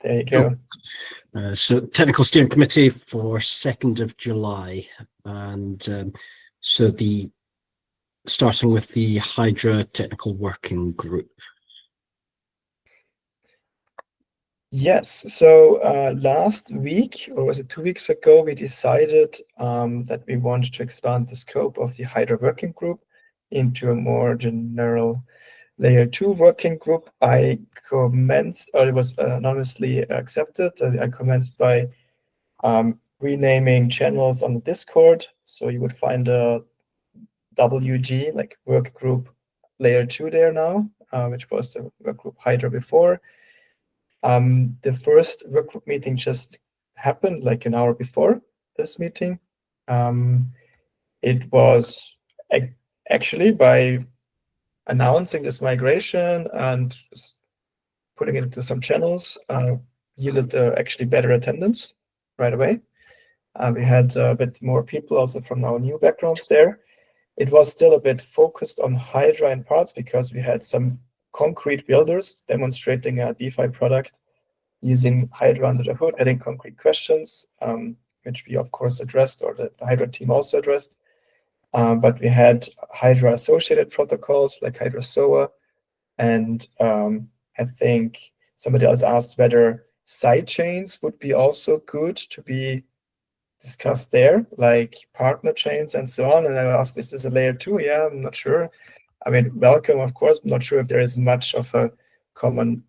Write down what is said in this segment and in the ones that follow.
There you go. So technical steering committee for 2nd of July. And so starting with the Hydra technical working group. Yes, so last week, or was it 2 weeks ago, we decided that we want to expand the scope of the Hydra working group into a more general layer 2 working group. I commenced, or it was anonymously accepted. I commenced by renaming channels on the Discord. So you would find a WG, like work group layer 2 there now, which was the work group Hydra before. The first work group meeting just happened like an hour before this meeting. It was actually by announcing this migration and putting it into some channels, yielded actually better attendance right away. We had a bit more people also from our new backgrounds there. It was still a bit focused on Hydra in parts because we had some concrete builders demonstrating a DeFi product using Hydra under the hood, adding concrete questions, which we of course addressed, or the Hydra team also addressed. But we had Hydra associated protocols like Hydra SOA, and I think somebody else asked whether side chains would be also good to be discussed there, like partner chains and so on. And I asked, is this a layer 2? Yeah, I'm not sure. I mean, welcome, of course. I'm not sure if there is much of a common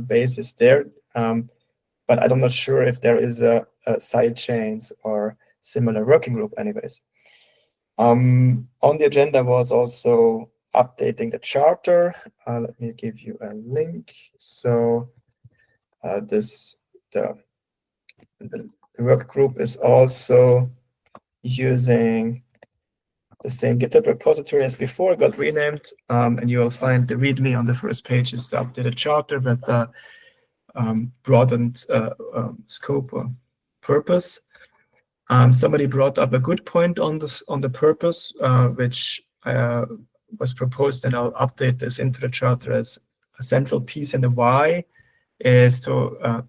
basis there. But I'm not sure if there is a side chains or similar working group anyways. On the agenda was also updating the charter. Let me give you a link. So the work group is also using the same GitHub repository as before, got renamed, and you will find the README on the first page is the updated charter with the broadened scope or purpose. Somebody brought up a good point on the purpose, which was proposed, and I'll update this into the charter as a central piece, and the why is to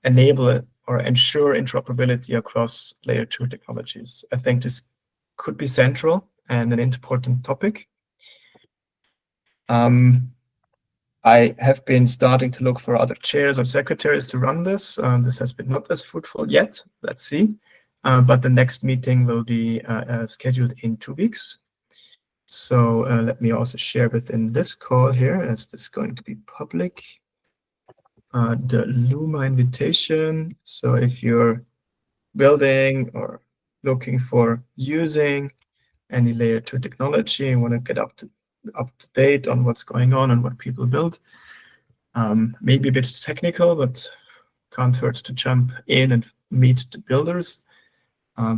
enable or ensure interoperability across layer 2 technologies. I think this could be central and an important topic. I have been starting to look for other chairs or secretaries to run this. This has been not as fruitful yet. Let's see. But the next meeting will be scheduled in 2 weeks. So let me also share within this call here, as this is going to be public, the Luma invitation. So if you're building or looking for using any layer 2 technology and want to get up to date on what's going on and what people build, maybe a bit technical, but can't hurt to jump in and meet the builders.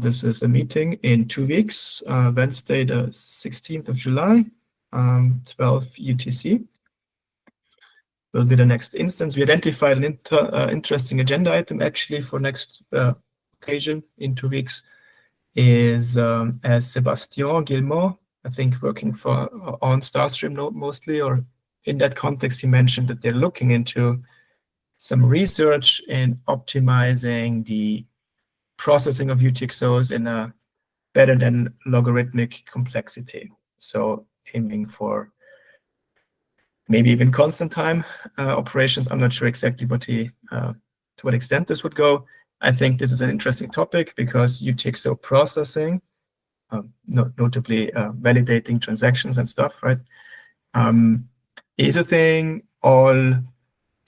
This is a meeting in 2 weeks, Wednesday, the 16th of July, 12 UTC. Will be the next instance. We identified an interesting agenda item actually for next occasion in 2 weeks is as Sébastien Guillemot, I think working for on Starstream mostly, or in that context, he mentioned that they're looking into some research in optimizing the processing of UTXOs in a better than logarithmic complexity. So aiming for maybe even constant time operations. I'm not sure exactly what to what extent this would go. I think this is an interesting topic because UTXO processing, notably validating transactions and stuff, right, is a thing. All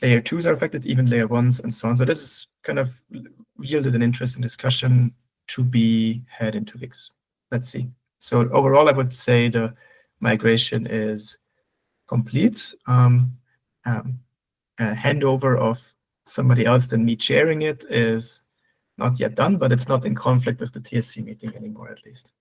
layer 2s are affected, even layer 1s and so on. So this is kind of yielded an interesting discussion to be had in 2 weeks. Let's see. So overall, I would say the migration is complete. A handover of somebody else than me chairing it is not yet done, but it's not in conflict with the TSC meeting anymore, at least.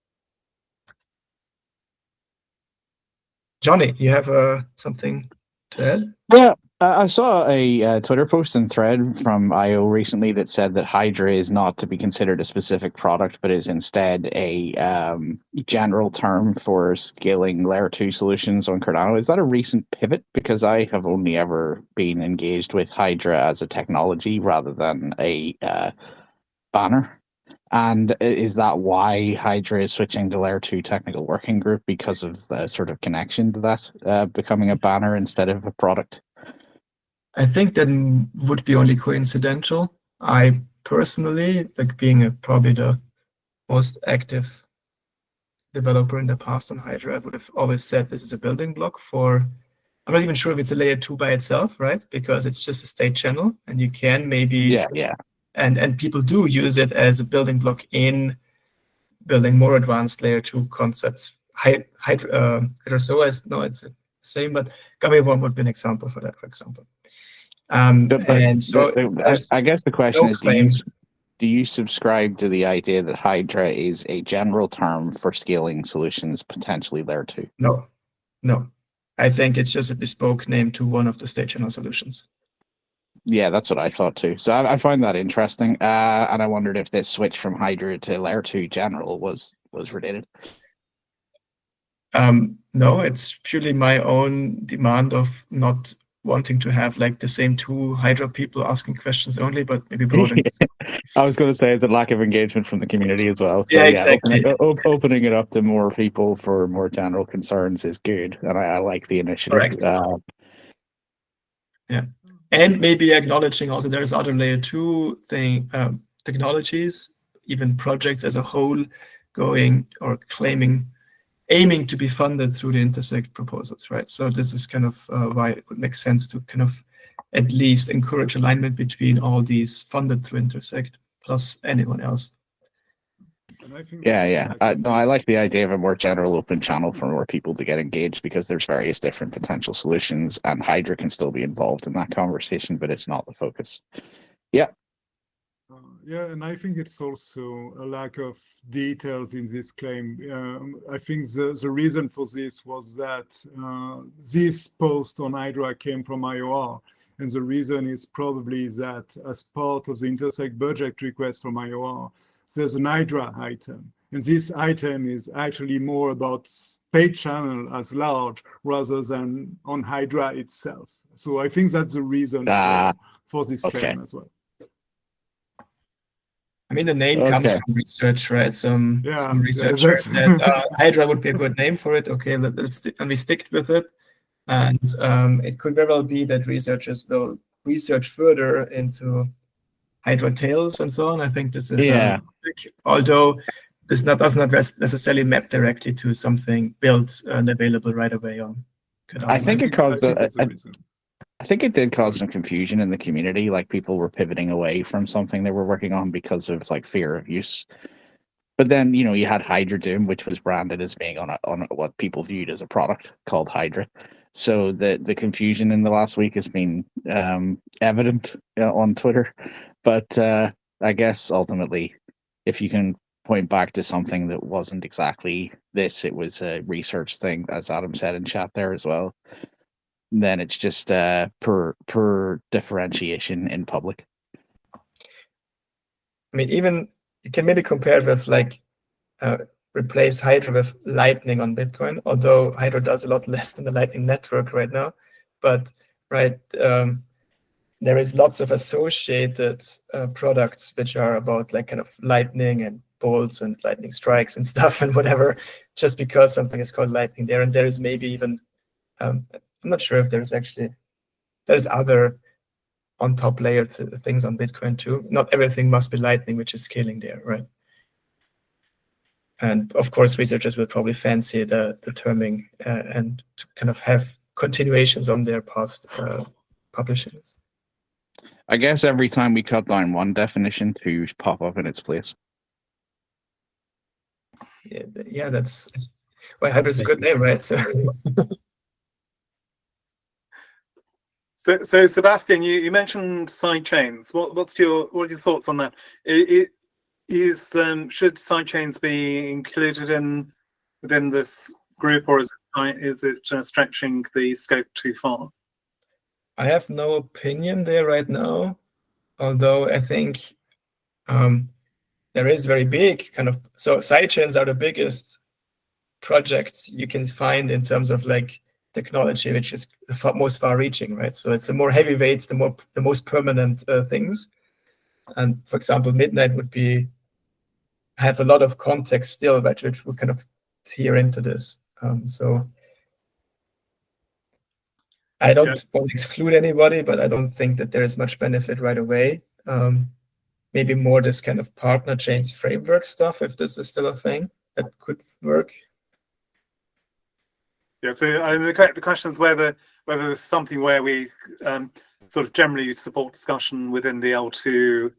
Johnny, you have something to add? Yeah, I saw a Twitter post and thread from IO recently that said that Hydra is not to be considered a specific product, but is instead a general term for scaling layer 2 solutions on Cardano. Is that a recent pivot? Because I have only ever been engaged with Hydra as a technology rather than a banner. And is that why Hydra is switching to layer 2 technical working group, because of the sort of connection to that becoming a banner instead of a product? I think that would be only coincidental. I personally, like being probably the most active developer in the past on Hydra, I would have always said this is a building block for, I'm not even sure if it's a layer 2 by itself, right? Because it's just a state channel, and you can maybe, yeah. And people do use it as a building block in building more advanced layer 2 concepts. Hydrozoa is, no, it's the same, but Gameworm would be an example for that, for example. And so I guess the question no is, claim. do you subscribe to the idea that Hydra is a general term for scaling solutions, potentially layer 2? No. I think it's just a bespoke name to one of the state channel solutions. Yeah, that's what I thought too. So I find that interesting, and I wondered if this switch from Hydra to layer 2 general was related. No, it's purely my own demand of not wanting to have like the same 2 Hydra people asking questions only, but maybe broadening. I was going to say the lack of engagement from the community as well. So yeah, exactly. Opening it up to more people for more general concerns is good, and I like the initiative. Correct. Yeah, and maybe acknowledging also there's other layer 2 technologies, even projects as a whole, going or aiming to be funded through the Intersect proposals, right? So this is kind of why it would make sense to kind of at least encourage alignment between all these funded through Intersect plus anyone else. Yeah. I like the idea of a more general open channel for more people to get engaged, because there's various different potential solutions, and Hydra can still be involved in that conversation, but it's not the focus. Yeah. Yeah, and I think it's also a lack of details in this claim. I think the reason for this was that this post on Hydra came from IOR, and the reason is probably that as part of the Intersect budget request from IOR, there's an Hydra item, and this item is actually more about state channel as large rather than on Hydra itself. So I think that's the reason for this claim as well. I mean, the name comes from research, right? Some researchers said Hydra would be a good name for it. Okay, and we stick with it. And it could very well be that researchers will research further into Hydra tails and so on. I think this is although this does not necessarily map directly to something built and available right away on Cardano. I think it did cause some confusion in the community. Like, people were pivoting away from something they were working on because of like fear of use. But then, you had Hydra Doom, which was branded as being on what people viewed as a product called Hydra. So the confusion in the last week has been evident on Twitter. But I guess ultimately, if you can point back to something that wasn't exactly this, it was a research thing, as Adam said in chat there as well, then it's just per differentiation in public. I mean, even you can maybe compare it with like replace Hydra with Lightning on Bitcoin, although Hydra does a lot less than the Lightning network right now. But there is lots of associated products which are about like kind of Lightning and bolts and Lightning strikes and stuff and whatever, just because something is called Lightning there. And there is maybe even I'm not sure if there's other on top layer things on Bitcoin too. Not everything must be Lightning, which is scaling there, right? And of course, researchers will probably fancy the terming and to kind of have continuations on their past publishings. I guess every time we cut down one definition, two pop up in its place. Yeah, that's well, Hydra's a good name, right? So Sebastian, you mentioned sidechains. What are your thoughts on that? Should sidechains be included within this group, or is it stretching the scope too far? I have no opinion there right now, although I think there is very big kind of, so sidechains are the biggest projects you can find in terms of like technology, which is the most far-reaching, right? So it's the more heavyweights, the most permanent things. And for example, Midnight would have a lot of context still, which would kind of tear into this. So I don't want to exclude anybody, but I don't think that there is much benefit right away. Maybe more this kind of partner chains framework stuff, if this is still a thing that could work. Yeah, so the question is whether there's something where we sort of generally support discussion within the L2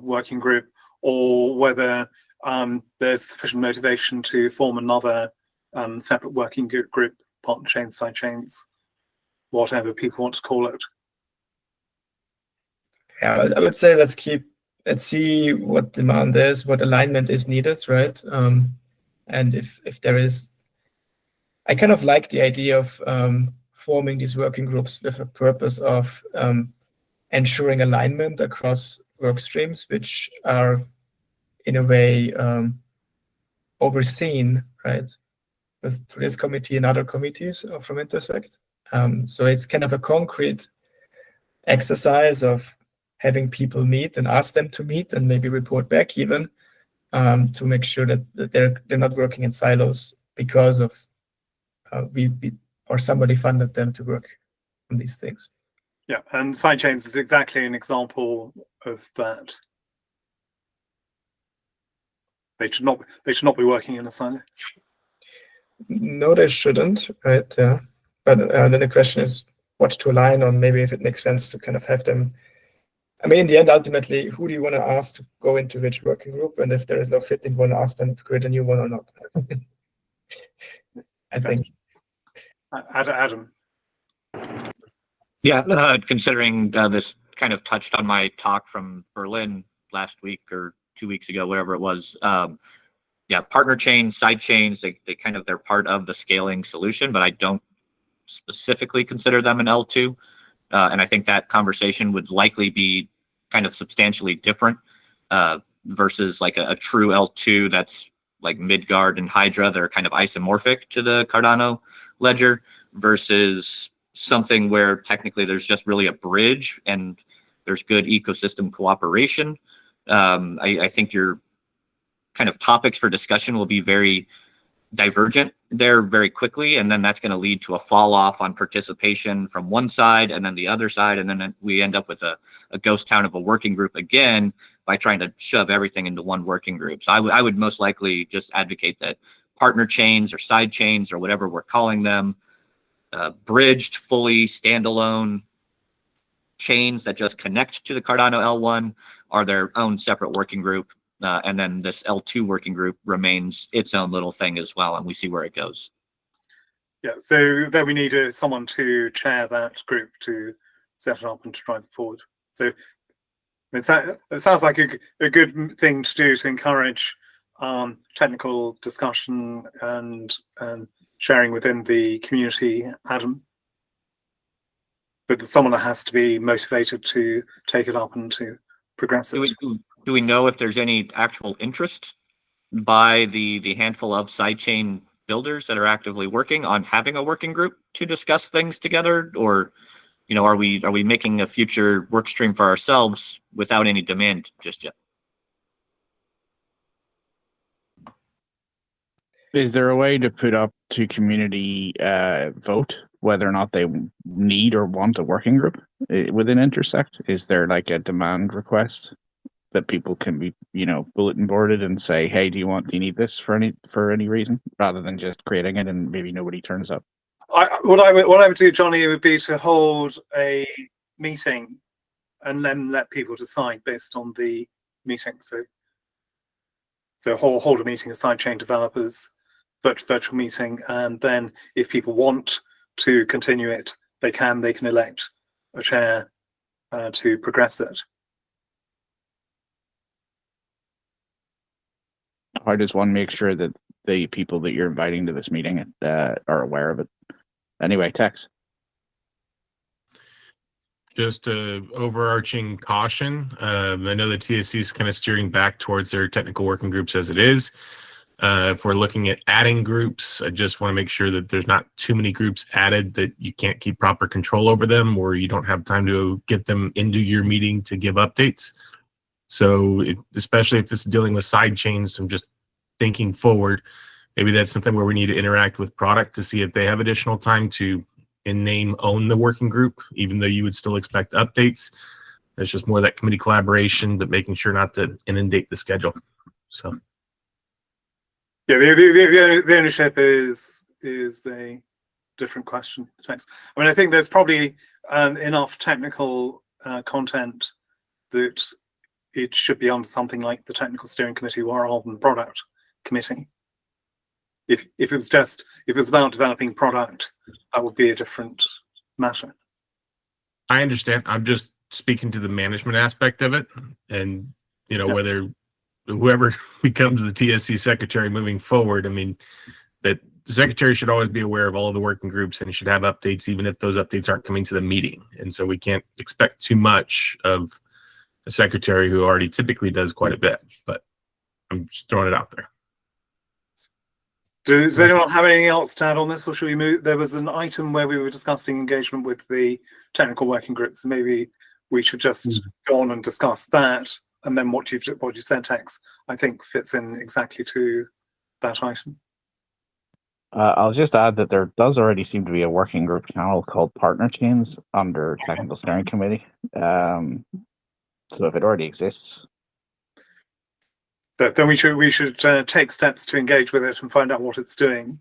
working group, or whether there's sufficient motivation to form another separate working group, partner chains, side chains, whatever people want to call it. Yeah, I would say let's see what demand is, what alignment is needed, right? And if there is, I kind of like the idea of forming these working groups with a purpose of ensuring alignment across work streams, which are in a way overseen, right, with this committee and other committees from Intersect. So it's kind of a concrete exercise of having people meet and ask them to meet and maybe report back even to make sure that they're not working in silos because of we or somebody funded them to work on these things. Yeah, and sidechains is exactly an example of that. They should not be working in a silo. No, they shouldn't, right? Yeah. But then the question is what to align on, maybe if it makes sense to kind of have them. I mean, in the end, ultimately, who do you want to ask to go into which working group? And if there is no fit, you want to ask them to create a new one or not. I think. Adam. Yeah, considering this kind of touched on my talk from Berlin last week or 2 weeks ago, whatever it was. Yeah, partner chains, side chains, they're part of the scaling solution, but I don't specifically consider them an L2. And I think that conversation would likely be kind of substantially different versus like a true L2 that's like Midgard and Hydra. They're kind of isomorphic to the Cardano ledger versus something where technically there's just really a bridge and there's good ecosystem cooperation. I think your kind of topics for discussion will be very divergent there very quickly, and then that's going to lead to a fall off on participation from one side and then the other side, and then we end up with a ghost town of a working group again by trying to shove everything into one working group. So I would most likely just advocate that partner chains or side chains or whatever we're calling them, bridged, fully standalone chains that just connect to the Cardano L1 are their own separate working group. And then this L2 working group remains its own little thing as well, and we see where it goes. Yeah, so then we need someone to chair that group to set it up and to drive it forward. So it sounds like a good thing to do to encourage technical discussion and sharing within the community, Adam. But someone that has to be motivated to take it up and to progress it. Do we know if there's any actual interest by the handful of sidechain builders that are actively working on having a working group to discuss things together, or are we making a future work stream for ourselves without any demand just yet? Is there a way to put up to community vote whether or not they need or want a working group within Intersect? Is there like a demand request that people can be, bulletin boarded and say, hey, do you need this for any reason, rather than just creating it and maybe nobody turns up? What I would do, Johnny, would be to hold a meeting and then let people decide based on the meeting. So hold a meeting of sidechain developers, virtual meeting, and then if people want to continue it, they can elect a chair to progress it. How does one make sure that the people that you're inviting to this meeting are aware of it? Anyway, Tex. Just a overarching caution. I know the TSC is kind of steering back towards their technical working groups as it is. If we're looking at adding groups, I just want to make sure that there's not too many groups added that you can't keep proper control over them, or you don't have time to get them into your meeting to give updates. So especially if this is dealing with side chains, I'm just thinking forward. Maybe that's something where we need to interact with product to see if they have additional time to in name own the working group, even though you would still expect updates. It's just more that committee collaboration, but making sure not to inundate the schedule. So yeah, the ownership is a different question. Thanks. I mean, I think there's probably enough technical content that it should be on something like the technical steering committee rather than the product committee. If it was about developing product, that would be a different matter. I understand. I'm just speaking to the management aspect of it, and whether whoever becomes the TSC secretary moving forward, I mean, that the secretary should always be aware of all of the working groups and should have updates, even if those updates aren't coming to the meeting. And so we can't expect too much of a secretary who already typically does quite a bit. But I'm just throwing it out there. Does anyone have anything else to add on this, or should we move? There was an item where we were discussing engagement with the technical working groups. So maybe we should just go on and discuss that, and then what you said, Tex, I think fits in exactly to that item. I'll just add that there does already seem to be a working group channel called Partner Chains under Technical Steering Committee. So if it already exists, then we should take steps to engage with it and find out what it's doing.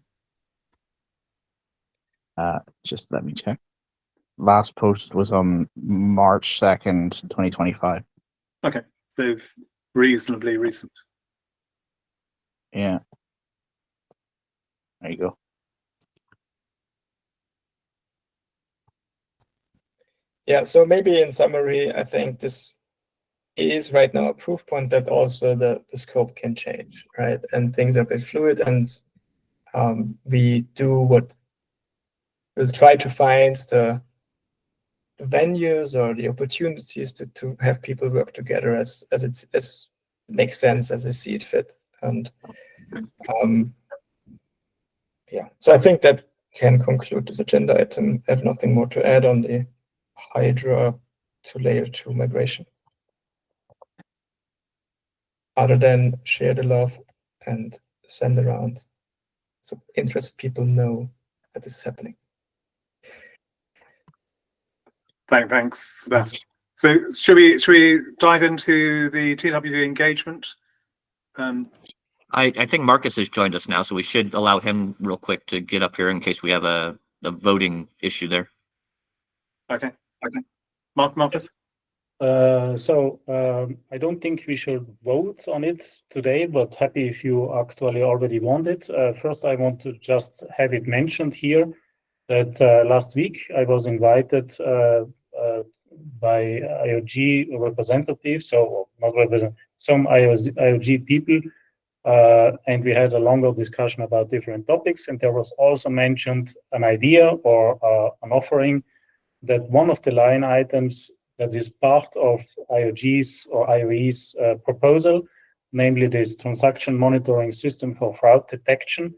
just let me check. Last post was on March 2nd, 2025. Okay, so reasonably recent. Yeah. There you go. Yeah, so maybe in summary, I think this is right now a proof point that also the scope can change, right? And things are a bit fluid, and we'll try to find the venues or the opportunities to have people work together as makes sense, as I see it fit. And yeah, so I think that can conclude this agenda item. I have nothing more to add on the Hydra to layer 2 migration, other than share the love and send around so interested people know that this is happening. Thanks, Sebastian. So should we dive into the TWG engagement? I think Marcus has joined us now, so we should allow him real quick to get up here in case we have a voting issue there. Okay. Marcus? I don't think we should vote on it today, but happy if you actually already want it. First, I want to just have it mentioned here that last week I was invited by IOG representatives, so not represent some IOG people, and we had a longer discussion about different topics. And there was also mentioned an idea or an offering that one of the line items that is part of IOGs or IOE's proposal, namely this transaction monitoring system for fraud detection.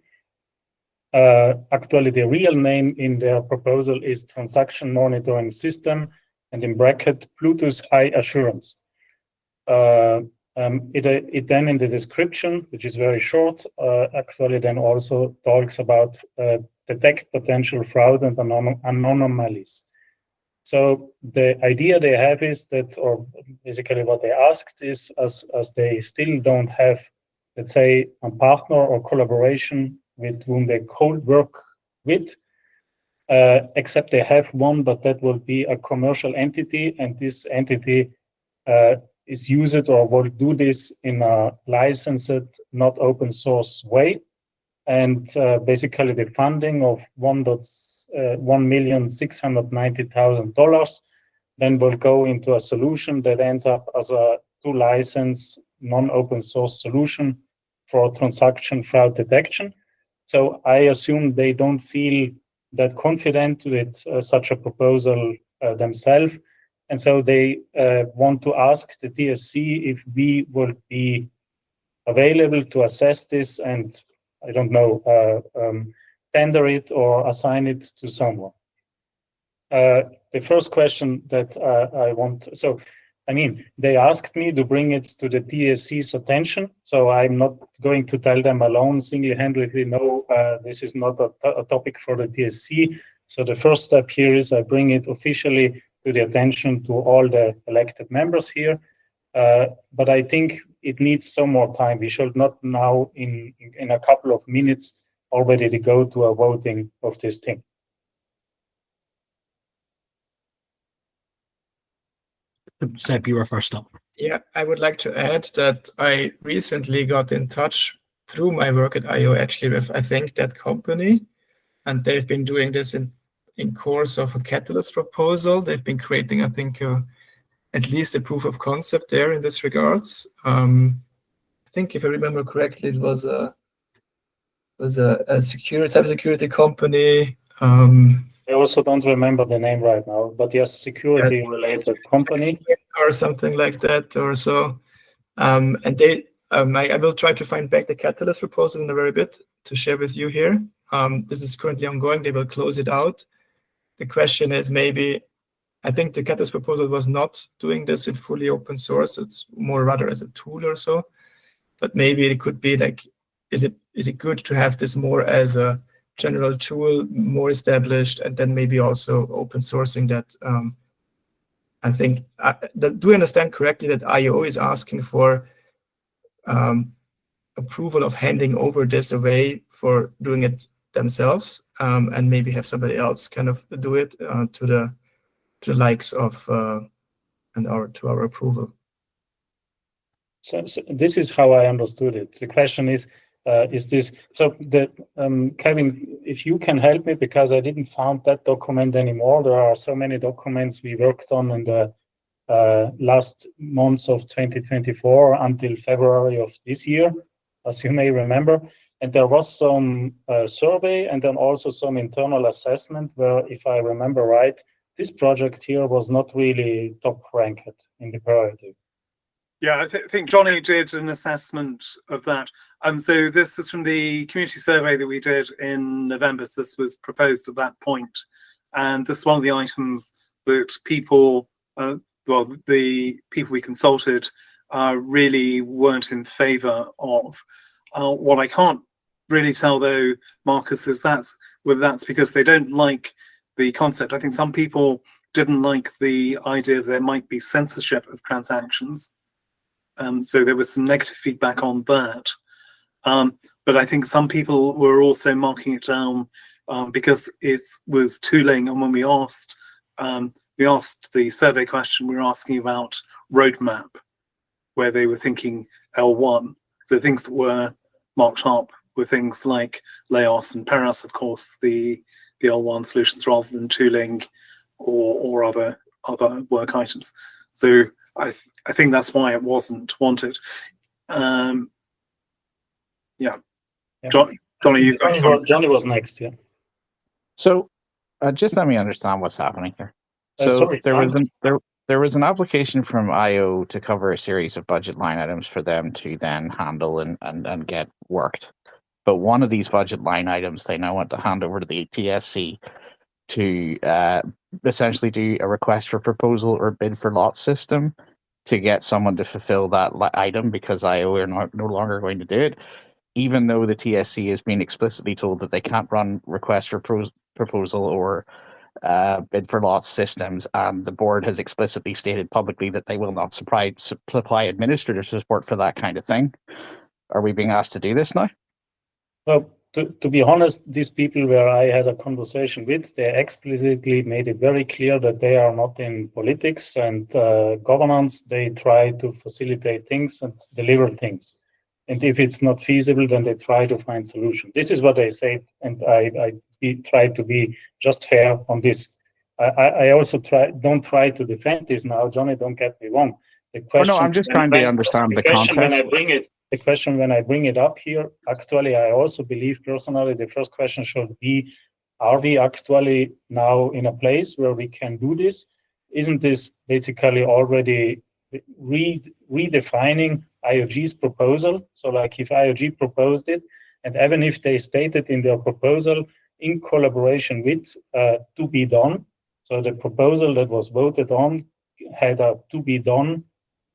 Actually, the real name in their proposal is transaction monitoring system, and in bracket, Bluetooth high assurance. It then in the description, which is very short, actually then also talks about detect potential fraud and anomalies. So the idea they have is that, or basically what they asked is, as they still don't have, let's say, a partner or collaboration with whom they could work with, except they have one, but that will be a commercial entity, and this entity is used or will do this in a licensed, not open source way. And basically the funding of $1,690,000 then will go into a solution that ends up as a license non-open source solution for transaction fraud detection. So I assume they don't feel that confident with such a proposal themselves, And so they want to ask the TSC if we will be available to assess this and, I don't know, tender it or assign it to someone. The first question that I want, so I mean, they asked me to bring it to the TSC's attention, so I'm not going to tell them alone single-handedly, no, this is not a topic for the TSC. So the first step here is I bring it officially to the attention to all the elected members here. But I think it needs some more time. We should not now, in a couple of minutes, already to go to a voting of this thing. Seb, you were first up. Yeah, I would like to add that I recently got in touch through my work at IO actually with, I think, that company, and they've been doing this in course of a catalyst proposal. They've been creating, I think, at least a proof of concept there in this regards. I think if I remember correctly, it was a cybersecurity company. I also don't remember the name right now, but yes, security-related company. Or something like that or so. And they, I will try to find back the catalyst proposal in a very bit to share with you here. This is currently ongoing. They will close it out. The question is maybe, I think the catalyst proposal was not doing this in fully open source. It's more rather as a tool or so. But maybe it could be like, is it good to have this more as a general tool, more established, and then maybe also open sourcing that? I think, do I understand correctly that IO is asking for approval of handing over this away for doing it themselves, and maybe have somebody else kind of do it to the likes of to our approval? So this is how I understood it. The question is this, so the Kevin, if you can help me, because I didn't find that document anymore. There are so many documents we worked on in the last months of 2024 until February of this year, as you may remember. And there was some survey and then also some internal assessment where, if I remember right, this project here was not really top ranked in the priority. Yeah, I think Johnny did an assessment of that. So this is from the community survey that we did in November. So this was proposed at that point. And this is one of the items that people, well, the people we consulted really weren't in favor of. What I can't really tell, though, Marcus, is whether that's because they don't like the concept. I think some people didn't like the idea that there might be censorship of transactions. So there was some negative feedback on that. But I think some people were also marking it down because it was tooling. And when we asked the survey question, we were asking about roadmap, where they were thinking L1. So things that were marked up were things like Laos and Peras, of course, the L1 solutions, rather than tooling or other work items. So I think that's why it wasn't wanted. Yeah. Johnny, Johnny was next, yeah. So just let me understand what's happening here. So sorry, there was an application from IO to cover a series of budget line items for them to then handle and get worked. But one of these budget line items they now want to hand over to the TSC to essentially do a request for proposal or bid for lot system to get someone to fulfill that item, because IO are no longer going to do it, even though the TSC has been explicitly told that they can't run request for proposal or bid for lot systems, and the board has explicitly stated publicly that they will not supply administrative support for that kind of thing. Are we being asked to do this now? Well, to be honest, these people where I had a conversation with, they explicitly made it very clear that they are not in politics and governance. They try to facilitate things and deliver things. And if it's not feasible, then they try to find solutions. This is what they say, and I try to be just fair on this. I also don't try to defend this now. Johnny, don't get me wrong. The question, no, I'm just trying to understand the context. The question when I bring it up here, actually, I also believe personally the first question should be, are we actually now in a place where we can do this? isn't this basically already redefining IOG's proposal? So like if IOG proposed it, and even if they stated in their proposal in collaboration with to be done, so the proposal that was voted on had a to be done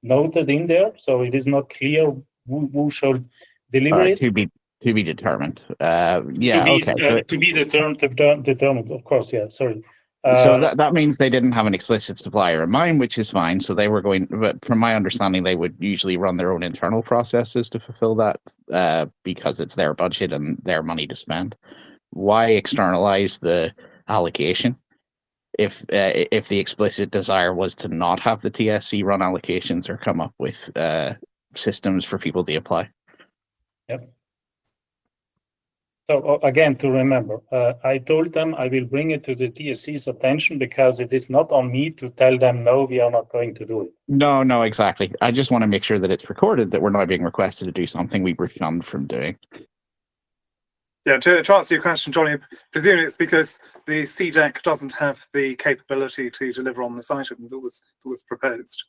noted in there, so it is not clear who should deliver it. To be determined. Yeah. Okay. So, To be determined, of course. Yeah. Sorry. so that means they didn't have an explicit supplier in mind, which is fine. So they were going, but from my understanding, they would usually run their own internal processes to fulfill that because it's their budget and their money to spend. Why externalize the allocation if the explicit desire was to not have the TSC run allocations or come up with systems for people to apply? Yep. So again, to remember, I told them I will bring it to the TSC's attention because it is not on me to tell them, no, we are not going to do it. No, exactly. I just want to make sure that it's recorded that we're not being requested to do something we were shunned from doing. Yeah, to answer your question, Johnny, presumably it's because the CDEC doesn't have the capability to deliver on this item that was proposed.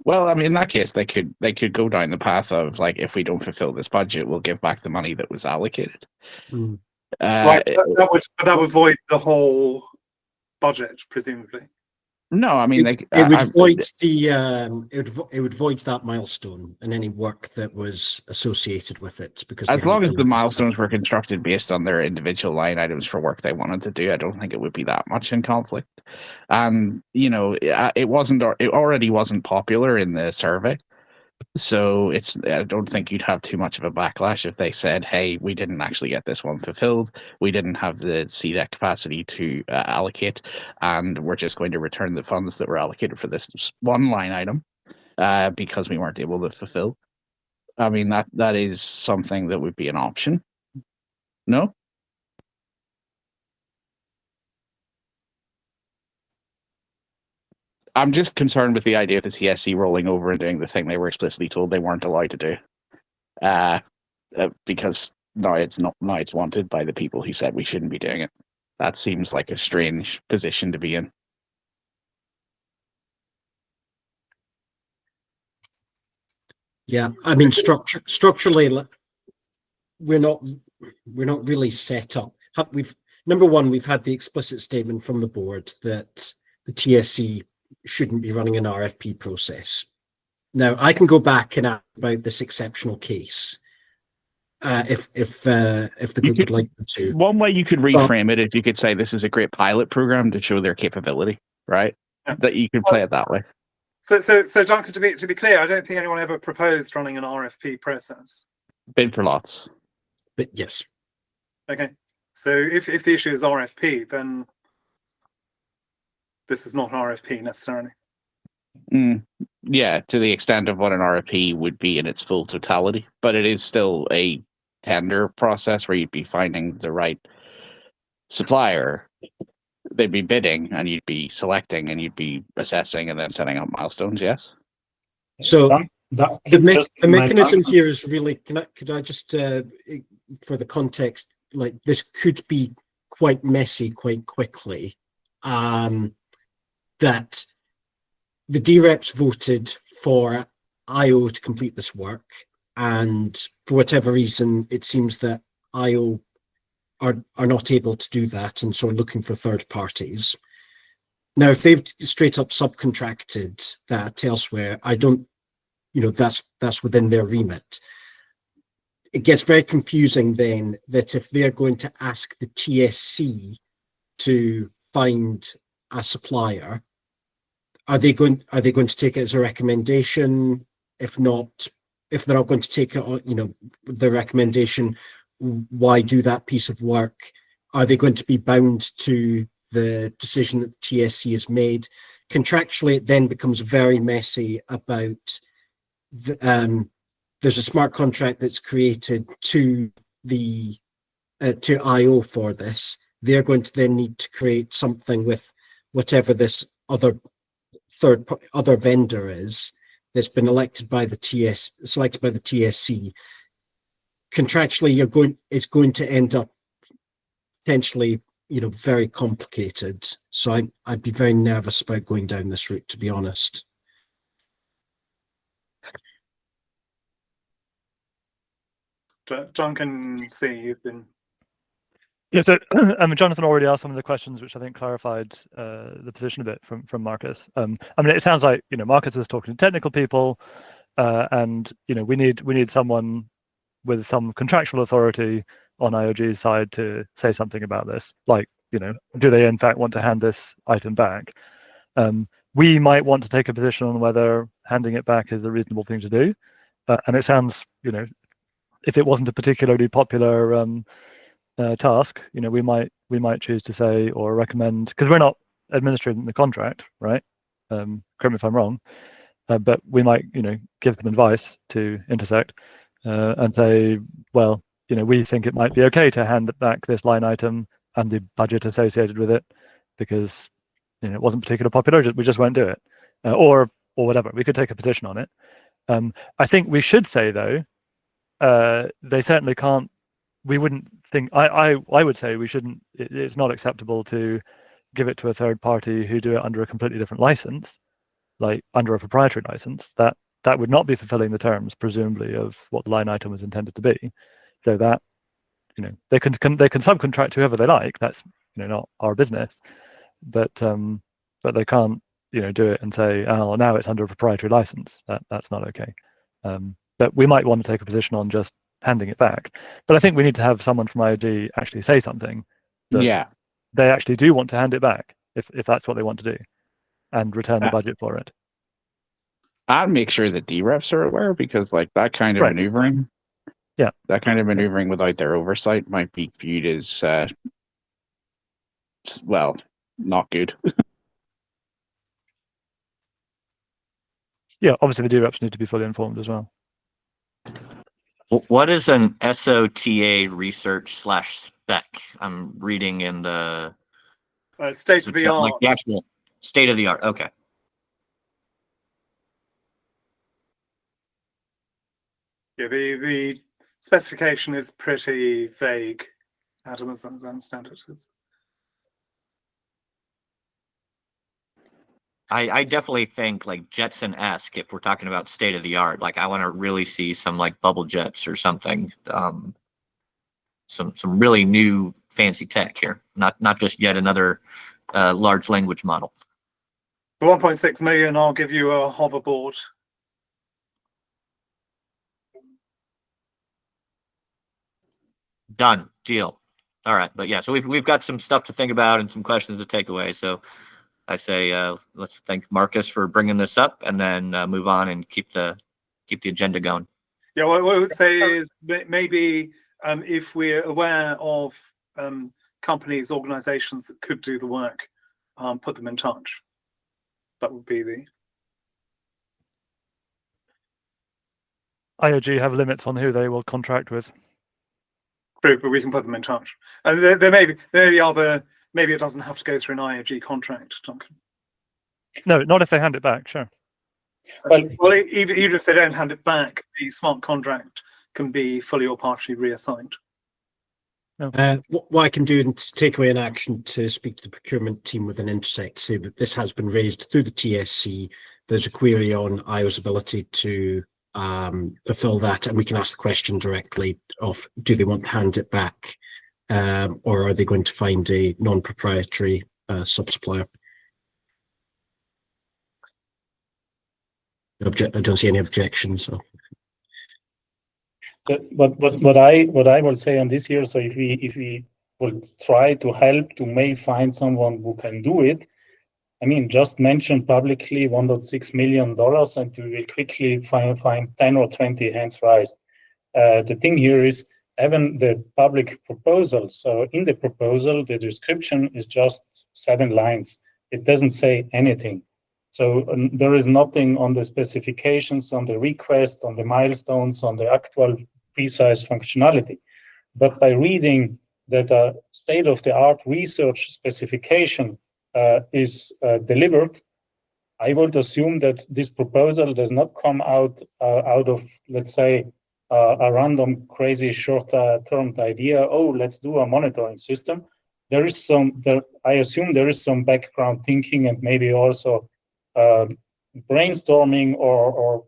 Well, I mean, in that case, they could go down the path of like, if we don't fulfill this budget, we'll give back the money that was allocated. Right, that would void the whole budget, presumably. No, I mean, it would void it would void that milestone and any work that was associated with it, because as long as the milestones were constructed based on their individual line items for work they wanted to do, I don't think it would be that much in conflict. And you know, it already wasn't popular in the survey, so I don't think you'd have too much of a backlash if they said, hey, we didn't actually get this one fulfilled, we didn't have the CDEC capacity to allocate, and we're just going to return the funds that were allocated for this one line item because we weren't able to fulfill. I mean, that is something that would be an option. No? I'm just concerned with the idea of the TSC rolling over and doing the thing they were explicitly told they weren't allowed to do, because now it's wanted by the people who said we shouldn't be doing it. That seems like a strange position to be in. Yeah, I mean, structurally, we're not really set up. Number one, we've had the explicit statement from the board that the TSC shouldn't be running an RFP process. Now, I can go back and ask about this exceptional case if the group would like to. One way you could reframe it is you could say this is a great pilot program to show their capability, right? Yeah. That you could play it that way. So Duncan, to be clear, I don't think anyone ever proposed running an RFP process. Bid for lots. But yes. Okay. So if the issue is RFP, then this is not an RFP necessarily. Yeah, to the extent of what an RFP would be in its full totality, but it is still a tender process where you'd be finding the right supplier. They'd be bidding, and you'd be selecting, and you'd be assessing, and then setting up milestones. Yes. So the mechanism here is really. Could I just for the context, like this could be quite messy quite quickly. That the DREPs voted for IO to complete this work, and for whatever reason, it seems that IO are not able to do that, and so are looking for third parties. Now, if they've straight up subcontracted that elsewhere, I don't, that's within their remit. It gets very confusing then that if they're going to ask the TSC to find a supplier, are they going to take it as a recommendation? If not, if they're not going to take it, the recommendation, why do that piece of work? Are they going to be bound to the decision that the TSC has made? Contractually, it then becomes very messy about there's a smart contract that's created to IO for this. They're going to then need to create something with whatever this other vendor is that's been selected by the TSC. Contractually, it's going to end up potentially very complicated. So I'd be very nervous about going down this route, to be honest. Duncan, see, you've been. Yeah, so Jonathan already asked some of the questions, which I think clarified the position a bit from Marcus. I mean, it sounds like Marcus was talking to technical people, and we need someone with some contractual authority on IOG's side to say something about this. Like, do they in fact want to hand this item back? We might want to take a position on whether handing it back is the reasonable thing to do. And it sounds, if it wasn't a particularly popular task, we might choose to say or recommend, because we're not administering the contract, right? Correct me if I'm wrong, but we might give them advice to Intersect and say, well, we think it might be okay to hand back this line item and the budget associated with it, because it wasn't particularly popular. We just won't do it, or whatever. We could take a position on it. I think we should say though, they certainly can't. We wouldn't think. I would say we shouldn't. It's not acceptable to give it to a third party who do it under a completely different license, like under a proprietary license. That would not be fulfilling the terms, presumably, of what the line item was intended to be. So that they can subcontract whoever they like. That's not our business, but they can't do it and say, oh, now it's under a proprietary license. That's not okay. But we might want to take a position on just handing it back. But I think we need to have someone from IOG actually say something. Yeah, they actually do want to hand it back if that's what they want to do, and return the budget for it. I'd make sure the D-reps are aware, because like that kind of maneuvering, that kind of maneuvering without their oversight might be viewed as well, not good. Yeah, obviously the D-reps need to be fully informed as well. What is an SOTA research /spec? I'm reading in the State of the art. Like the actual state of the art. Okay. Yeah, the specification is pretty vague. Adam, as I understand it is. I definitely think like Jetson-esque, if we're talking about state of the art, like I want to really see some like bubble jets or something, some really new fancy tech here, not just yet another large language model. For 1.6 million, I'll give you a hoverboard. Done. Deal. All right, but yeah, so we've got some stuff to think about and some questions to take away. So I say let's thank Marcus for bringing this up, and then move on and keep the agenda going. Yeah, what I would say is maybe if we're aware of companies, organizations that could do the work, put them in touch. That would be the. IOG have limits on who they will contract with. True, but we can put them in touch. And there may be other. Maybe it doesn't have to go through an IOG contract, Duncan. No, not if they hand it back. Sure. Well, even if they don't hand it back, the smart contract can be fully or partially reassigned. No. What I can do is take away an action to speak to the procurement team with an Intersect, say that this has been raised through the TSC. There's a query on IO's ability to fulfill that, and we can ask the question directly of, do they want to hand it back, or are they going to find a non-proprietary sub-supplier? I don't see any objections. So. But what I will say on this here, so if we will try to help to may find someone who can do it, I mean, just mention publicly $1.6 million, and we will quickly find 10 or 20 hands raised. The thing here is having the public proposal. So in the proposal, the description is just 7 lines. It doesn't say anything. So there is nothing on the specifications, on the request, on the milestones, on the actual precise functionality. But by reading that a state-of-the-art research specification is delivered, I would assume that this proposal does not come out of, let's say, a random, crazy, short-term idea. Oh, let's do a monitoring system. there is some, I assume there is some background thinking and maybe also brainstorming or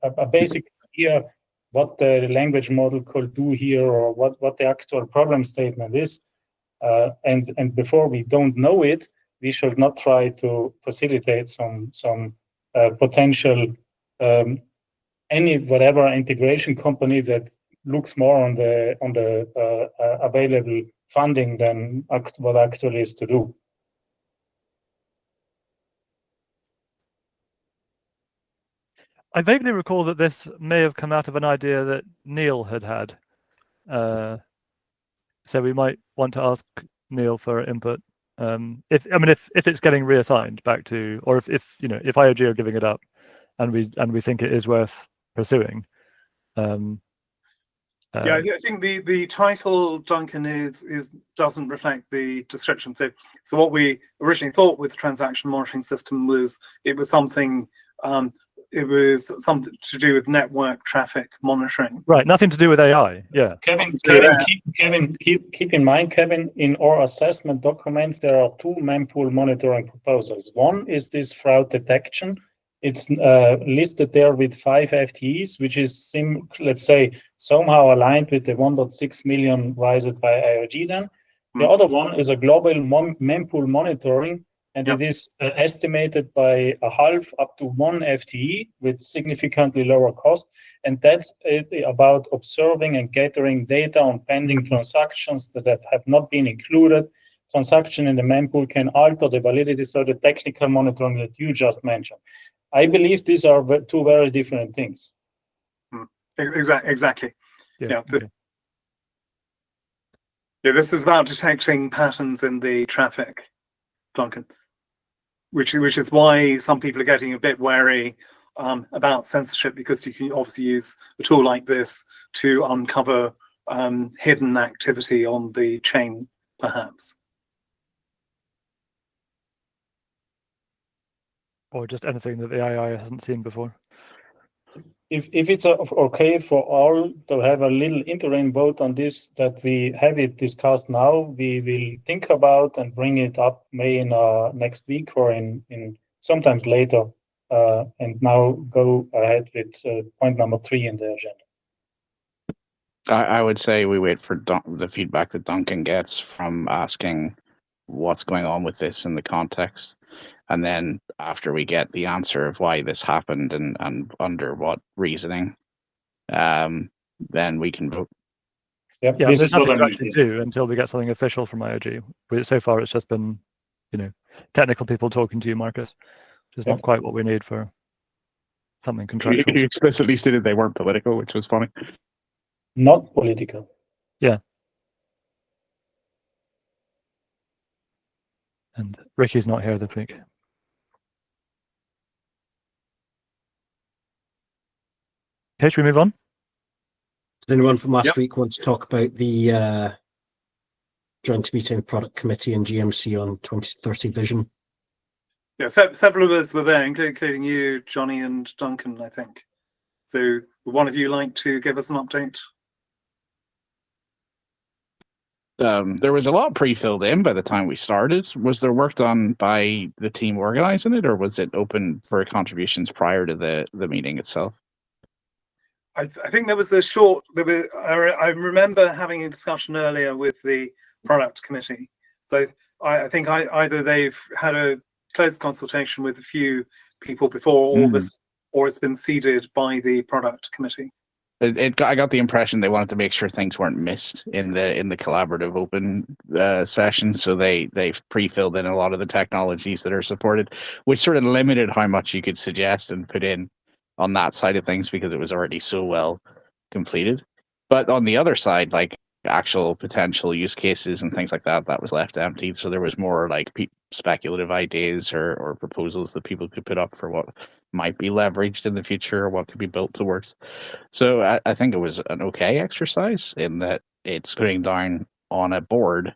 a basic idea what the language model could do here, or what the actual problem statement is. And before we don't know it, we should not try to facilitate some potential any whatever integration company that looks more on the available funding than what actually is to do. I vaguely recall that this may have come out of an idea that Neil had. So we might want to ask Neil for input. If it's getting reassigned back to, or if IOG are giving it up, and we think it is worth pursuing. Yeah, I think the title, Duncan, doesn't reflect the description. So what we originally thought with the transaction monitoring system was it was something to do with network traffic monitoring. Right, nothing to do with AI. Yeah. Kevin, keep in mind, Kevin, in our assessment documents, there are two mempool monitoring proposals. One is this fraud detection. It's listed there with 5 FTEs, which is, let's say, somehow aligned with the 1.6 million raised by IOG then. The other one is a global mempool monitoring, and it is estimated by a half up to 1 FTE with significantly lower cost. And that's about observing and gathering data on pending transactions that have not been included. Transaction in the mempool can alter the validity, so the technical monitoring that you just mentioned. I believe these are two very different things. Exactly. Yeah. Okay. Yeah, this is about detecting patterns in the traffic, Duncan, which is why some people are getting a bit wary about censorship, because you can obviously use a tool like this to uncover hidden activity on the chain, perhaps. Or just anything that the AI hasn't seen before. If it's okay for all to have a little interim vote on this, that we have it discussed now, we will think about and bring it up maybe in next week or in sometimes later, and now go ahead with point number 3 in the agenda. I would say we wait for the feedback that Duncan gets from asking what's going on with this in the context. And then after we get the answer of why this happened and under what reasoning, then we can vote. Yep. Yeah, there's nothing to actually do until we get something official from IOG. So far, it's just been, technical people talking to you, Marcus, which is not quite what we need for something contractual. You explicitly stated they weren't political, which was funny. Not political. Yeah. And Ricky's not here this week. Okay, should we move on? Does anyone from last week want to talk about the joint meeting product committee and GMC on 2030 vision? Yeah, several of us were there, including you, Johnny, and Duncan, I think. So would one of you like to give us an update? There was a lot pre-filled in by the time we started. Was there work done by the team organizing it, or was it open for contributions prior to the meeting itself? I think there was a short. I remember having a discussion earlier with the product committee. So I think either they've had a close consultation with a few people before all this, or it's been seeded by the product committee. I got the impression they wanted to make sure things weren't missed in the collaborative open session, so they've pre-filled in a lot of the technologies that are supported, which sort of limited how much you could suggest and put in on that side of things because it was already so well completed. But on the other side, like actual potential use cases and things like that, that was left empty. So there was more like speculative ideas or proposals that people could put up for what might be leveraged in the future or what could be built towards. So I think it was an okay exercise in that it's putting down on a board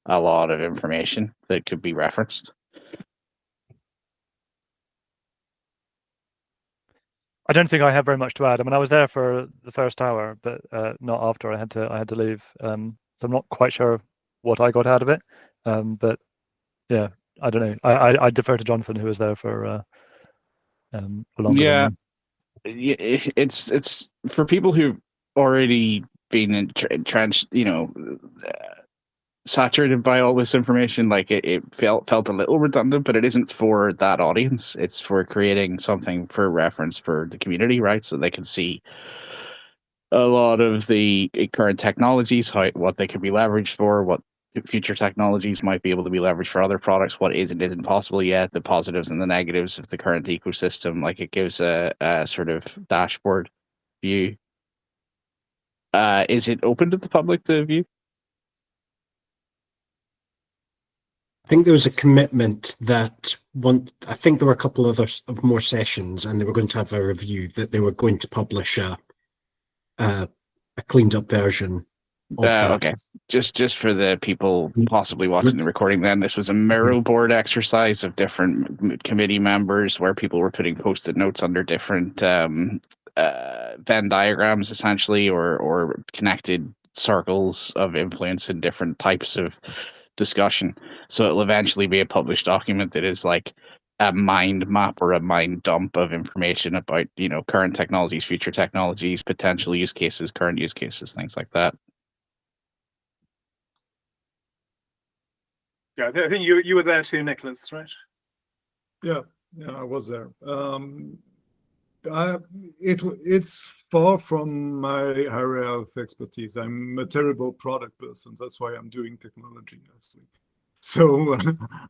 a lot of information that could be referenced. I don't think I have very much to add. I mean, I was there for the first hour, but not after. I had to leave. So I'm not quite sure what I got out of it. But yeah, I don't know. I defer to Jonathan, who was there for longer. Yeah. Than me. It's for people who've already been entrenched, saturated by all this information. Like it felt a little redundant, but it isn't for that audience. It's for creating something for reference for the community, right? So they can see a lot of the current technologies, what they could be leveraged for, what future technologies might be able to be leveraged for other products, what isn't possible yet, the positives and the negatives of the current ecosystem. Like it gives a sort of dashboard view. Is it open to the public to view? I think there was a commitment that I think there were a couple of more sessions, and they were going to have a review, that they were going to publish a cleaned up version of that. Okay, just for the people possibly watching the recording, then this was a Miro board exercise of different committee members where people were putting post-it notes under different Venn diagrams, essentially, or connected circles of influence in different types of discussion. So it'll eventually be a published document that is like a mind map or a mind dump of information about, current technologies, future technologies, potential use cases, current use cases, things like that. Yeah, I think you were there too, Nicholas, right? Yeah, I was there. It's far from my area of expertise. I'm a terrible product person. That's why I'm doing technology, actually. So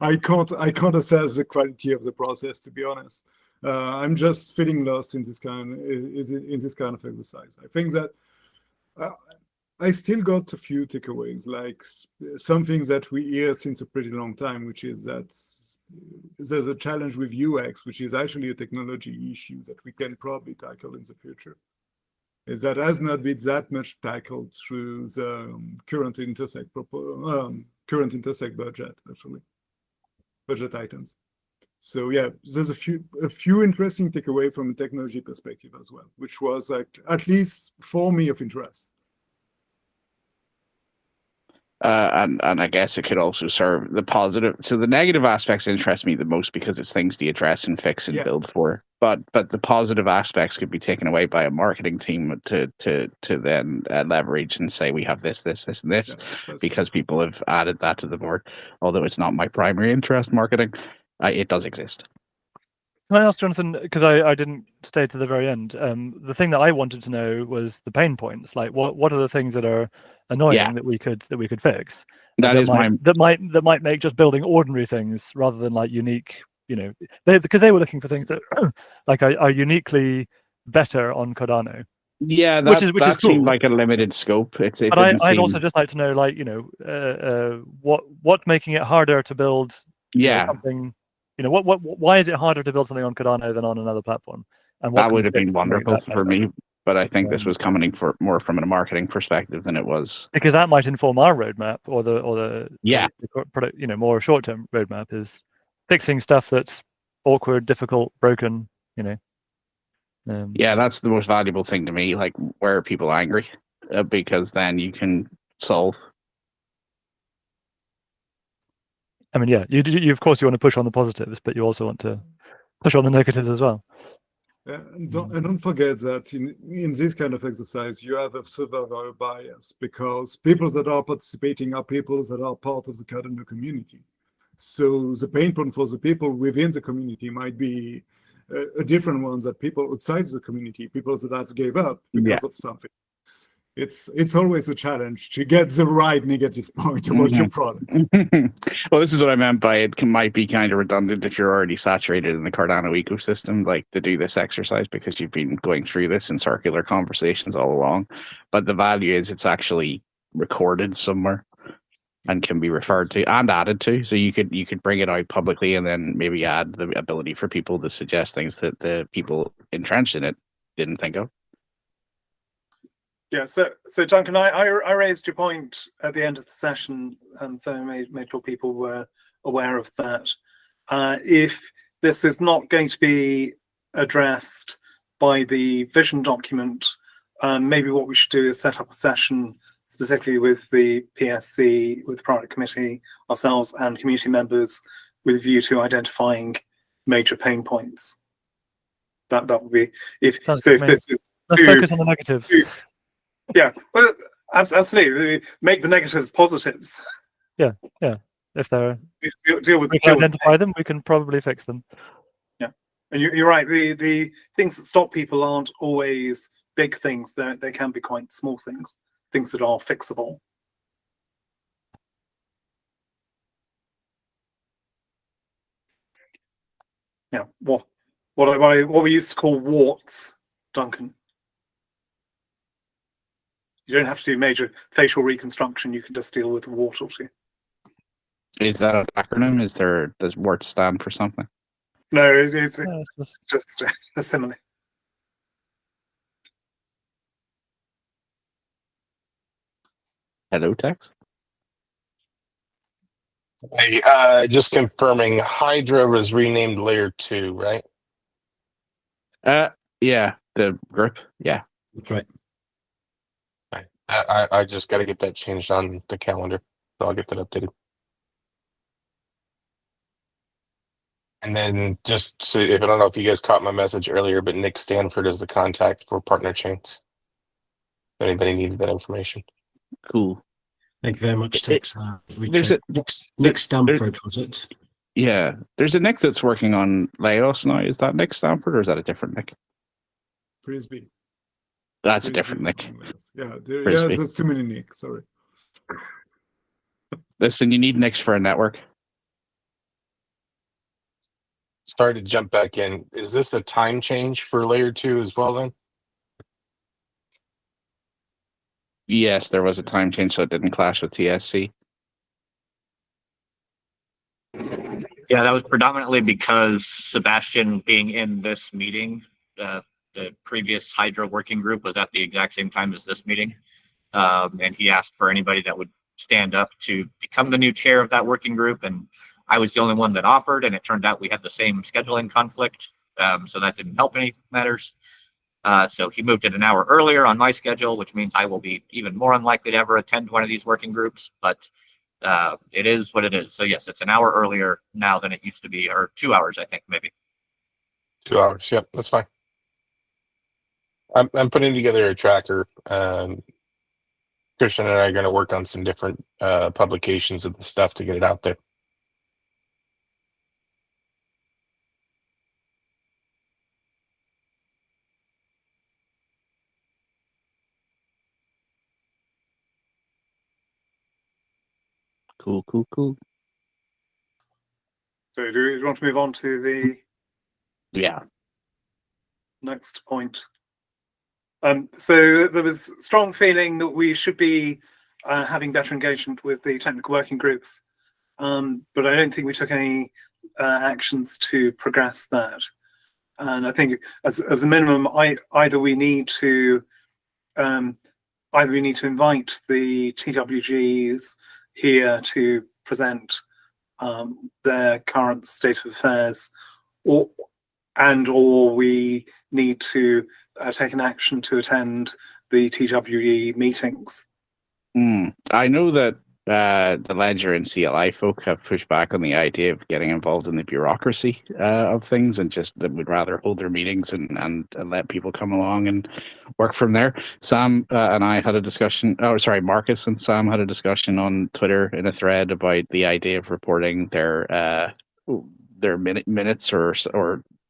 I can't assess the quality of the process, to be honest. I'm just feeling lost in this kind of exercise. I think that I still got a few takeaways, like some things that we hear since a pretty long time, which is that there's a challenge with UX, which is actually a technology issue that we can probably tackle in the future. That has not been that much tackled through the current Intersect budget, actually, budget items. So yeah, there's a few interesting takeaways from a technology perspective as well, which was like, at least for me, of interest. And I guess it could also serve the positive. So the negative aspects interest me the most because it's things to address and fix and build for. But the positive aspects could be taken away by a marketing team to then leverage and say we have this, and this, because people have added that to the board. Although it's not my primary interest, marketing, it does exist. Can I ask Jonathan, because I didn't stay to the very end, the thing that I wanted to know was the pain points. Like what are the things that are annoying that we could fix? That might make just building ordinary things rather than like unique, because they were looking for things that like are uniquely better on Cardano. Yeah, which is cool. Seemed like a limited scope. But I'd also just like to know, like, what making it harder to build something. Why is it harder to build something on Cardano than on another platform? And that would have been wonderful for me, but I think this was coming more from a marketing perspective than it was, because that might inform our roadmap or the product, more short-term roadmap is fixing stuff that's awkward, difficult, broken. Yeah, that's the most valuable thing to me. Like, where are people angry? Because then you can solve. I mean, yeah, you of course you want to push on the positives, but you also want to push on the negatives as well. And don't forget that in this kind of exercise, you have a survival bias, because people that are participating are people that are part of the Cardano community. So the pain point for the people within the community might be a different one that people outside the community, people that have gave up because of something. It's always a challenge to get the right negative point about your product. Well, this is what I meant by it might be kind of redundant if you're already saturated in the Cardano ecosystem, like to do this exercise, because you've been going through this in circular conversations all along. But the value is it's actually recorded somewhere and can be referred to and added to. So you could bring it out publicly and then maybe add the ability for people to suggest things that the people entrenched in it didn't think of. Yeah, so Duncan, I raised your point at the end of the session, and so I made sure people were aware of that. If this is not going to be addressed by the vision document, maybe what we should do is set up a session specifically with the PSC, with the Product Committee, ourselves, and community members, with a view to identifying major pain points. That would be if Sounds so. good If to me. this is Let's focus on the negatives. yeah, well, absolutely, make the negatives positives. Yeah. If they're Deal with we can identify them, we can probably fix them. And you're right. The things that stop people aren't always big things. They can be quite small things that are fixable. Yeah. What we used to call warts, Duncan. You don't have to do major facial reconstruction. You can just deal with a wart or two. Is that an acronym? Does WORT stand for something? No, it's It's just a simile. Hello, Tex. Hey, just confirming, Hydra was renamed Layer 2, right? Yeah, the group. Yeah. That's right. Right. I just got to get that changed on the calendar, so I'll get that updated. And then just so if I don't know if you guys caught my message earlier, but Nick Stanford is the contact for partner chains. If anybody needed that information. Cool. Thank you very much, Tex. There's Nick Stamford, was it? Yeah, there's a Nick that's working on Laos now. Is that Nick Stanford or is that a different Nick? Frisbee. That's a Frisbee different Nick. Yeah, Frisbee. there's too many Nicks. Sorry. Listen, you need Nicks for a network. Sorry to jump back in. Is this a time change for Layer 2 as well then? Yes, there was a time change, so it didn't clash with TSC. Yeah, that was predominantly because Sebastian being in this meeting, the previous Hydra working group was at the exact same time as this meeting. And he asked for anybody that would stand up to become the new chair of that working group. And I was the only one that offered, and it turned out we had the same scheduling conflict. So that didn't help any matters. So he moved it an hour earlier on my schedule, which means I will be even more unlikely to ever attend one of these working groups. But it is what it is. So yes, it's an hour earlier now than it used to be, or 2 hours, I think, maybe. 2 hours. Yep, that's fine. I'm putting together a tracker. Christian and I are going to work on some different publications of the stuff to get it out there. Cool. So do you want to move on to the Yeah. next point? So there was strong feeling that we should be having better engagement with the technical working groups, but I don't think we took any actions to progress that. And I think, as a minimum, either we need to invite the TWGs here to present their current state of affairs, or we need to take an action to attend the TWG meetings. I know that the Ledger and CLI folk have pushed back on the idea of getting involved in the bureaucracy of things, and just that would rather hold their meetings and let people come along and work from there. Sam and I had a discussion. Oh, sorry, Marcus and Sam had a discussion on Twitter in a thread about the idea of reporting their minutes or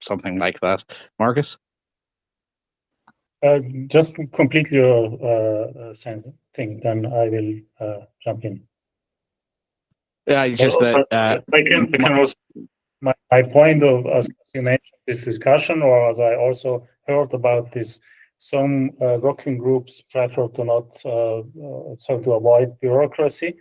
something like that. Marcus? Just complete your thing, then I will jump in. Yeah, just that. I can also, my point of, as you mentioned, this discussion, or as I also heard about this, some working groups prefer to not, so to avoid bureaucracy.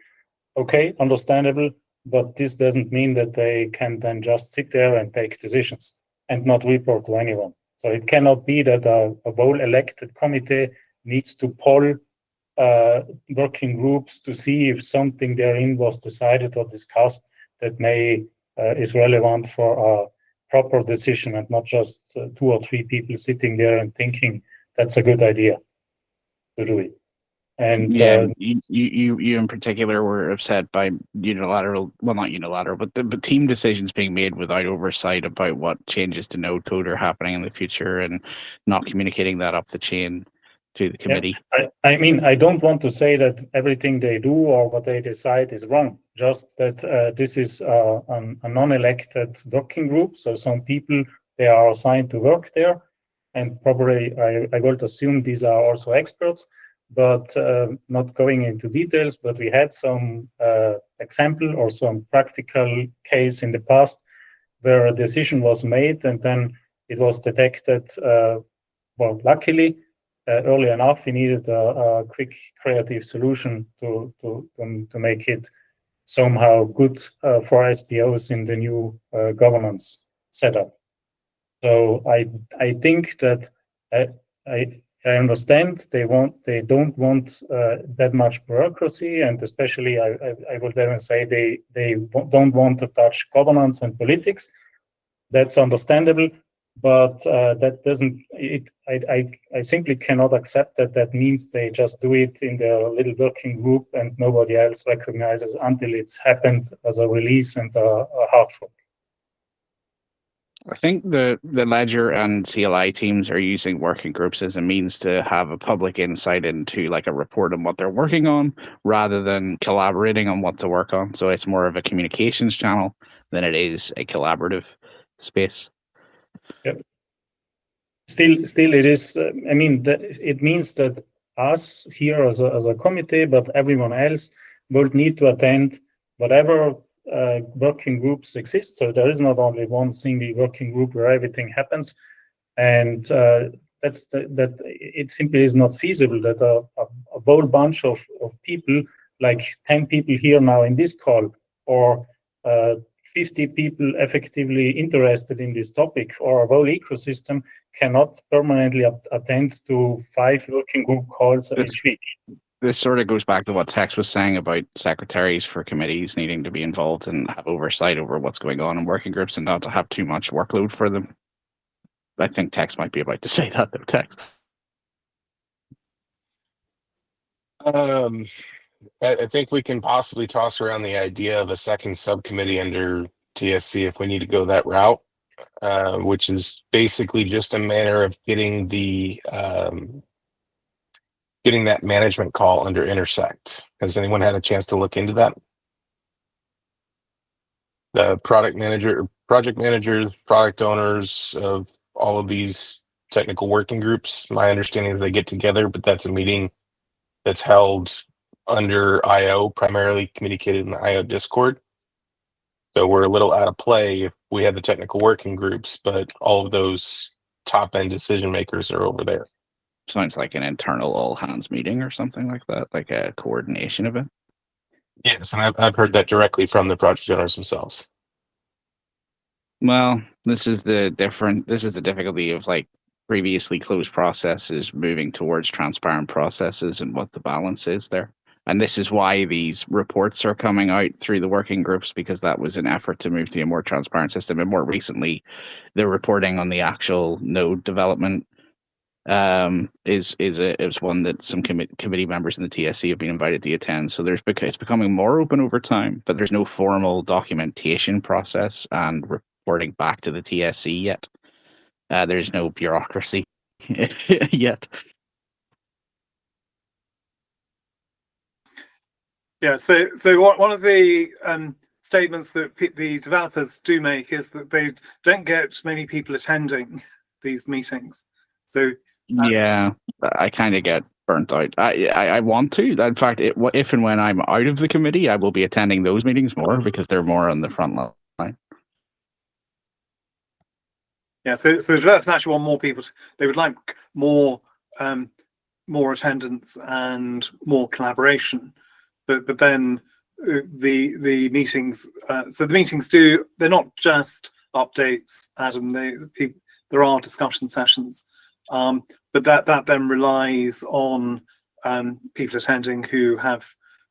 Okay, understandable, but this doesn't mean that they can then just sit there and take decisions and not report to anyone. So it cannot be that a well-elected committee needs to poll working groups to see if something therein was decided or discussed that may is relevant for a proper decision, and not just 2 or 3 people sitting there and thinking that's a good idea to do it. And Yeah, you in particular were upset by unilateral, well, not unilateral, but the team decisions being made without oversight about what changes to node code are happening in the future and not communicating that up the chain to the committee. I mean, I don't want to say that everything they do or what they decide is wrong, just that this is a non-elected working group. So some people, they are assigned to work there. And probably I would assume these are also experts, but not going into details. But we had some example or some practical case in the past where a decision was made and then it was detected, well, luckily, early enough, we needed a quick creative solution to make it somehow good for SPOs in the new governance setup. So I think that I understand they don't want that much bureaucracy, and especially I would even say they don't want to touch governance and politics. That's understandable, but that doesn't. I simply cannot accept that. That means they just do it in their little working group and nobody else recognizes until it's happened as a release and a hard fork. I think the Ledger and CLI teams are using working groups as a means to have a public insight into like a report on what they're working on rather than collaborating on what to work on. So it's more of a communications channel than it is a collaborative space. Yep. Still it is, I mean, it means that us here as a committee, but everyone else will need to attend whatever working groups exist. So there is not only one single working group where everything happens, and that it simply is not feasible that a whole bunch of people, like 10 people here now in this call, or 50 people effectively interested in this topic, or a whole ecosystem cannot permanently attend to 5 working group calls each week. This sort of goes back to what Tex was saying about secretaries for committees needing to be involved and have oversight over what's going on in working groups and not to have too much workload for them. I think Tex might be about to say that, though, Tex. I think we can possibly toss around the idea of a second subcommittee under TSC if we need to go that route, which is basically just a manner of getting the getting that management call under Intersect. Has anyone had a chance to look into that? The project managers, product owners of all of these technical working groups, my understanding is they get together, but that's a meeting that's held under IO, primarily communicated in the IO Discord. So we're a little out of play if we had the technical working groups, but all of those top end decision makers are over there. Sounds like an internal all hands meeting or something like that, like a coordination event. Yes, and I've heard that directly from the project owners themselves. Well, this is the difficulty of like previously closed processes moving towards transparent processes and what the balance is there. And this is why these reports are coming out through the working groups, because that was an effort to move to a more transparent system. And more recently, the reporting on the actual node development is one that some committee members in the TSC have been invited to attend. So it's becoming more open over time, but there's no formal documentation process and reporting back to the TSC yet. There's no bureaucracy yet. Yeah, so one of the statements that the developers do make is that they don't get many people attending these meetings. So yeah, I kind of get burnt out. I want to. In fact, if and when I'm out of the committee, I will be attending those meetings more because they're more on the front line. Yeah, so the developers actually want more people. They would like more attendance and more collaboration. But then the meetings. So the meetings they're not just updates, Adam. There are discussion sessions. But that then relies on people attending who have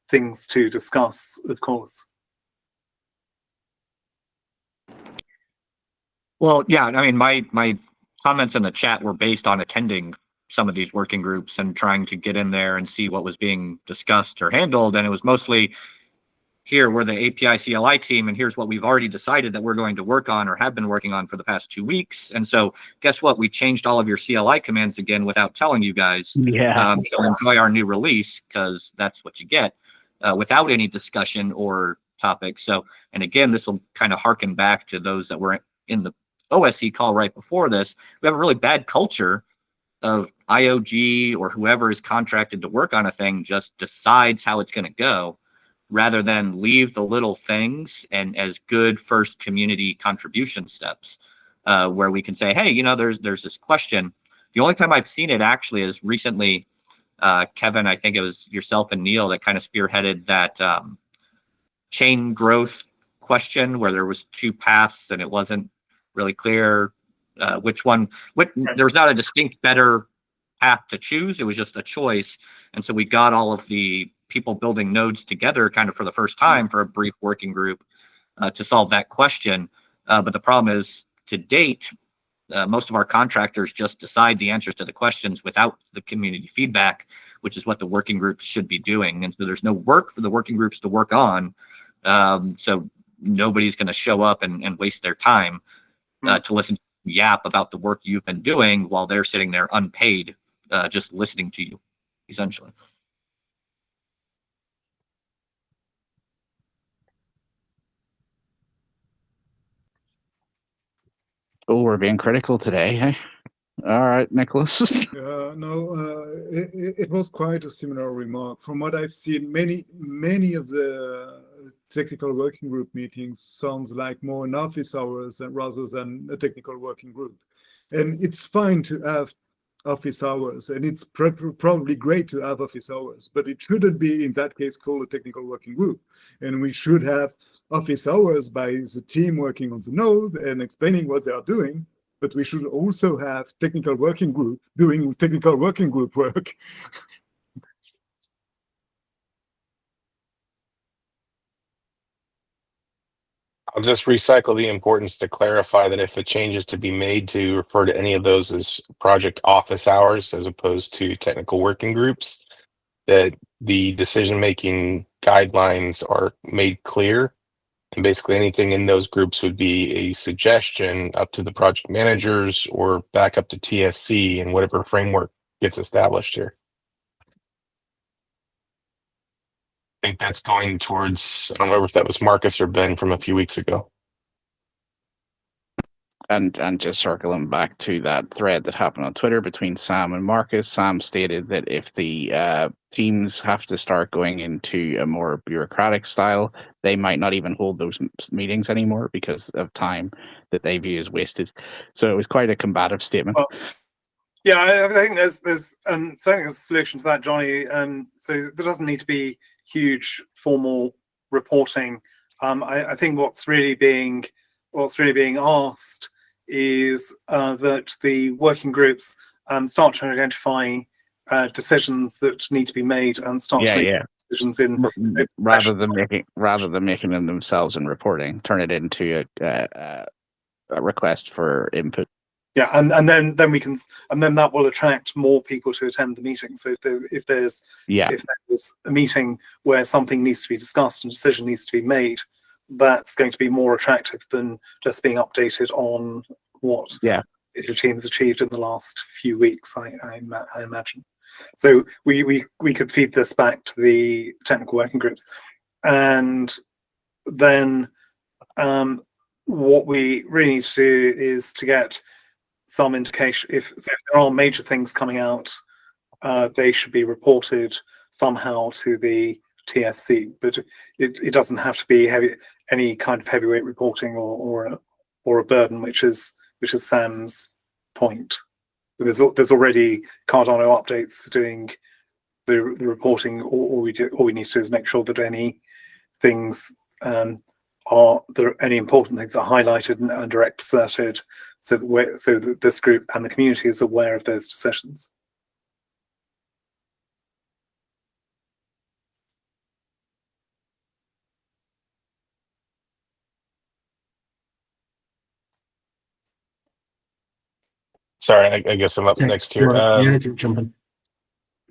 things to discuss, of course. Well, yeah, I mean, my comments in the chat were based on attending some of these working groups and trying to get in there and see what was being discussed or handled. And it was mostly, here, we're the API CLI team, and here's what we've already decided that we're going to work on or have been working on for the past 2 weeks. And so guess what? We changed all of your CLI commands again without telling you guys. Yeah. So enjoy our new release, because that's what you get, without any discussion or topic. So, and again, this will kind of harken back to those that were in the OSC call right before this. We have a really bad culture of IOG or whoever is contracted to work on a thing just decides how it's going to go, rather than leave the little things and as good first community contribution steps, where we can say, hey, you know, there's this question. The only time I've seen it actually is recently, Kevin, I think it was yourself and Neil that kind of spearheaded that chain growth question, where there was 2 paths and it wasn't really clear which one. There was not a distinct better path to choose. It was just a choice. And so we got all of the people building nodes together kind of for the first time for a brief working group to solve that question. But the problem is, to date, most of our contractors just decide the answers to the questions without the community feedback, which is what the working groups should be doing. And so there's no work for the working groups to work on. So nobody's going to show up and waste their time to listen to yap about the work you've been doing while they're sitting there unpaid, just listening to you, essentially. Oh, we're being critical today, hey? All right, Nicholas. It was quite a similar remark. From what I've seen, many of the technical working group meetings sounds like more an office hours rather than a technical working group. And it's fine to have office hours, and it's probably great to have office hours, but it shouldn't be, in that case, called a technical working group. And we should have office hours by the team working on the node and explaining what they are doing, but we should also have technical working group doing technical working group work. I'll just recycle the importance to clarify that if a change is to be made, to refer to any of those as project office hours as opposed to technical working groups, that the decision-making guidelines are made clear. And basically anything in those groups would be a suggestion up to the project managers or back up to TSC and whatever framework gets established here. I think that's going towards, I don't remember if that was Marcus or Ben from a few weeks ago. And just circling back to that thread that happened on Twitter between Sam and Marcus, Sam stated that if the teams have to start going into a more bureaucratic style, they might not even hold those meetings anymore because of time that they view as wasted. So it was quite a combative statement. Well, yeah, I think there's certainly a solution to that, Johnny. So there doesn't need to be huge formal reporting. I think what's really being asked is that the working groups start to identify decisions that need to be made and start to make decisions in rather than making them themselves and reporting, turn it into a request for input. Yeah, and then that will attract more people to attend the meeting. So if there's a meeting where something needs to be discussed and a decision needs to be made, that's going to be more attractive than just being updated on what your team has achieved in the last few weeks, I imagine. So we could feed this back to the technical working groups, and then what we really need to do is to get some indication if there are major things coming out, they should be reported somehow to the TSC, but it doesn't have to be any kind of heavyweight reporting or a burden, which is Sam's point. There's already Cardano updates for doing the reporting. All we need to do is make sure that any things any important things are highlighted and direct asserted, so that this group and the community is aware of those decisions. Sorry, I guess I'm up next here. Yeah, jump in.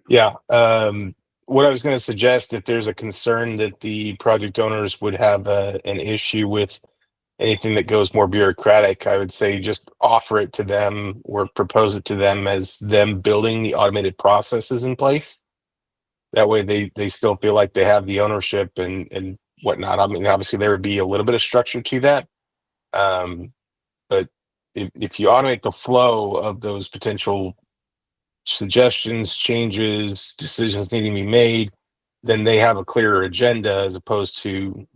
Yeah. What I was going to suggest, if there's a concern that the project owners would have an issue with anything that goes more bureaucratic, I would say just offer it to them or propose it to them as them building the automated processes in place. That way they still feel like they have the ownership and whatnot. I mean, obviously there would be a little bit of structure to that. But if you automate the flow of those potential suggestions, changes, decisions needing to be made, then they have a clearer agenda as opposed to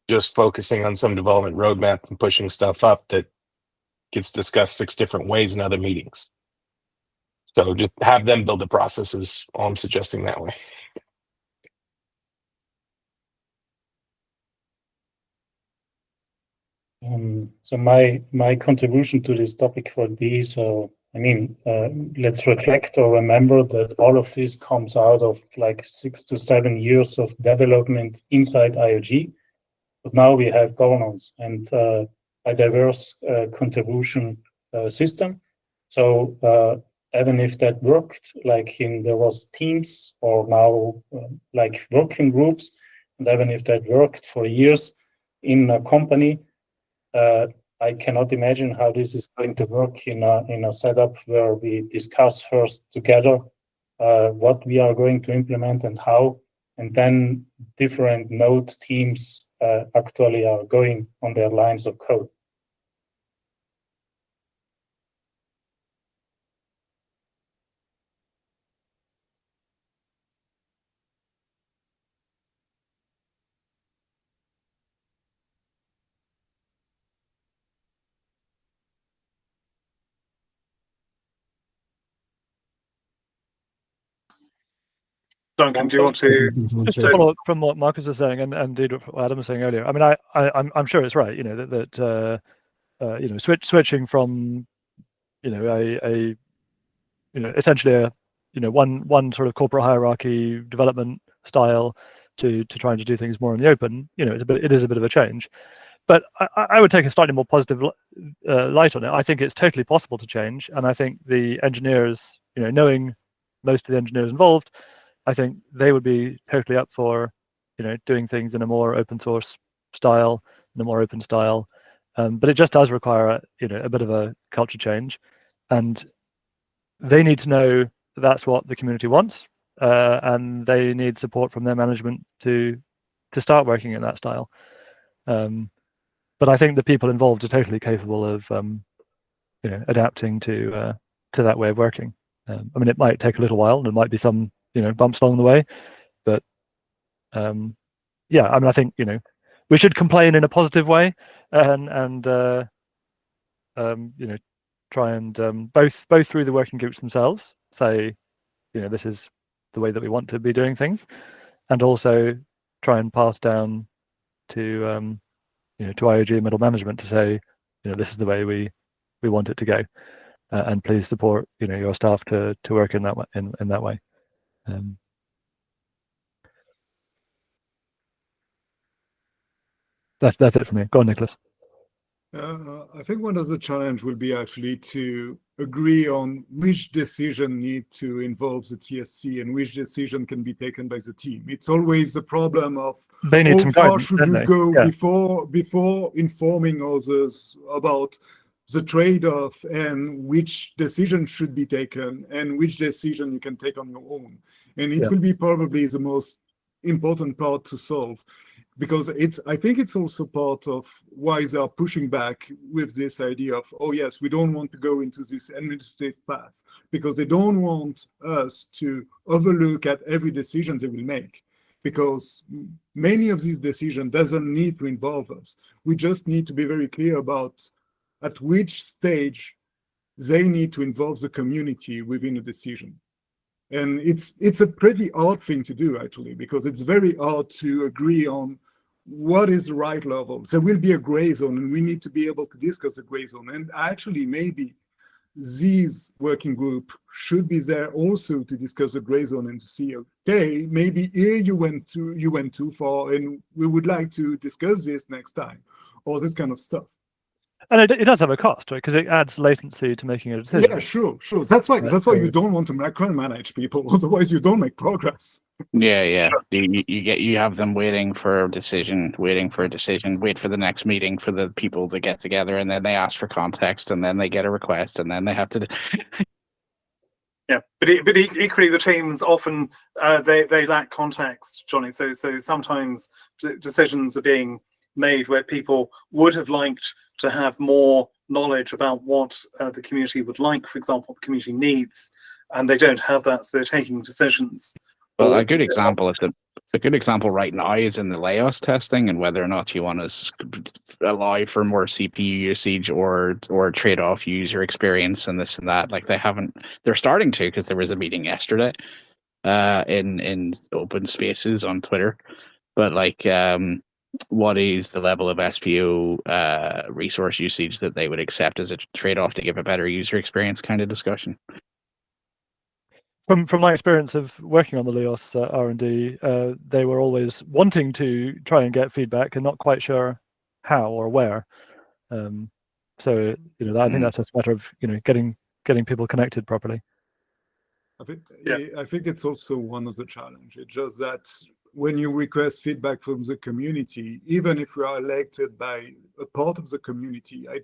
just focusing on some development roadmap and pushing stuff up that gets discussed 6 different ways in other meetings. So just have them build the processes. All I'm suggesting that way. So my contribution to this topic would be, so I mean, let's reflect or remember that all of this comes out of like 6 to 7 years of development inside IOG. But now we have governance and a diverse contribution system. So even if that worked, like there was teams or now like working groups, and even if that worked for years in a company, I cannot imagine how this is going to work in a setup where we discuss first together what we are going to implement and how, and then different node teams actually are going on their lines of code. Duncan, do you want to? Just to follow up from what Marcus was saying, and indeed what Adam was saying earlier. I mean, I'm sure it's right. You know that you know switching from essentially a one sort of corporate hierarchy development style to trying to do things more in the open. You know, it is a bit of a change, but I would take a slightly more positive light on it. I think it's totally possible to change, and I think the engineers, knowing most of the engineers involved, I think they would be totally up for, doing things in a more open source style, in a more open style. But it just does require a bit of a culture change, and they need to know that's what the community wants, and they need support from their management to start working in that style. But I think the people involved are totally capable of adapting to that way of working. I mean, it might take a little while, and there might be some bumps along the way, but yeah, I mean, I think we should complain in a positive way, and try and both through the working groups themselves say, this is the way that we want to be doing things, and also try and pass down to to IOG middle management to say, this is the way we want it to go, and please support your staff to work in that way, in that way. That's it for me. Go on, Nicholas. I think one of the challenge will be actually to agree on which decision need to involve the TSC and which decision can be taken by the team. It's always a problem of they need some how far guidance, should don't you they? go Yeah. before informing others about the trade-off and which decision should be taken and which decision you can take on your own. And it will be probably the most important part to solve, because I think it's also part of why they are pushing back with this idea of, oh yes, we don't want to go into this administrative path, because they don't want us to overlook at every decision they will make, because many of these decisions doesn't need to involve us. We just need to be very clear about at which stage they need to involve the community within a decision. And it's a pretty hard thing to do, actually, because it's very hard to agree on what is the right level. There will be a gray zone, and we need to be able to discuss the gray zone. And actually, maybe these working group should be there also to discuss the gray zone and to see, okay, maybe here you went too far, and we would like to discuss this next time, or this kind of stuff. And it does have a cost, right? Because it adds latency to making a decision. Yeah, sure. That's why you don't want to micromanage people. Otherwise, you don't make progress. Yeah. You have them waiting for a decision, wait for the next meeting for the people to get together, and then they ask for context, and then they get a request, and then they have to. Yeah, but equally, the teams often they lack context, Johnny. So sometimes decisions are being made where people would have liked to have more knowledge about what the community would like, for example, the community needs, and they don't have that, so they're taking decisions. Well, a good example right now is in the Laos testing, and whether or not you want to allow for more CPU usage or trade off user experience and this and that. Like they're starting to, because there was a meeting yesterday in open spaces on Twitter. But like, what is the level of SPO resource usage that they would accept as a trade off to give a better user experience kind of discussion? From my experience of working on the Leos R&D, they were always wanting to try and get feedback and not quite sure how or where. So I think that's just a matter of getting people connected properly. I think it's also one of the challenges. It's just that when you request feedback from the community, even if we are elected by a part of the community, I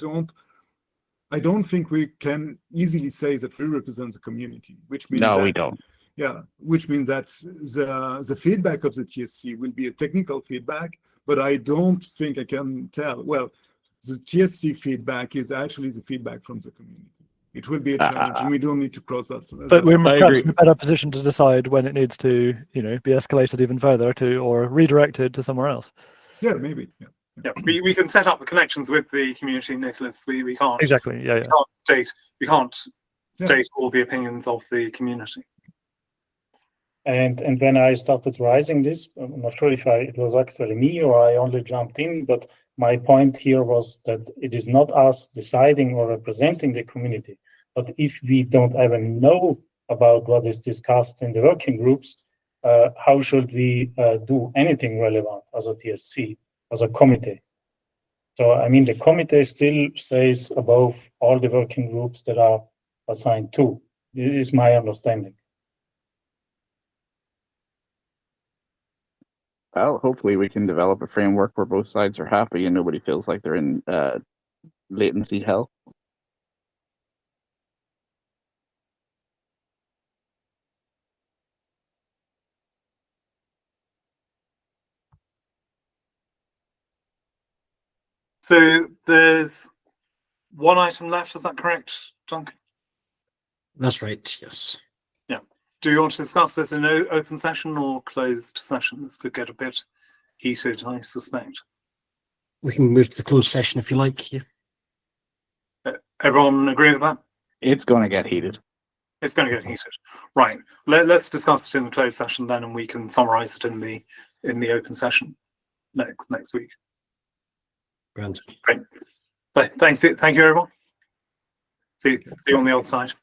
don't think we can easily say that we represent the community, which means we don't. Yeah, which means that the feedback of the TSC will be a technical feedback, but I don't think I can tell. Well, the TSC feedback is actually the feedback from the community. It will be a challenge, and we don't need to cross that. But we're perhaps in a better position to decide when it needs to, be escalated even further or redirected to somewhere else. Yeah, maybe. Yeah. We can set up the connections with the community, Nicholas. We can't exactly. Yeah. We can't state all the opinions of the community. And when I started raising this, I'm not sure if it was actually me or I only jumped in, but my point here was that it is not us deciding or representing the community, but if we don't even know about what is discussed in the working groups, how should we do anything relevant as a TSC, as a committee? So, I mean, the committee still stays above all the working groups that are assigned to. This is my understanding. Well, hopefully we can develop a framework where both sides are happy and nobody feels like they're in latency hell. So there's one item left, is that correct, Duncan? That's right, yes. Yeah. Do you want to discuss this in an open session or closed session? This could get a bit heated, I suspect. We can move to the closed session if you like. Yeah. Everyone agree with that? It's going to get heated. It's going to get heated. Right. Let's discuss it in the closed session then, and we can summarize it in the open session next week. Grand. Great. Thank you, everyone. See you on the other side.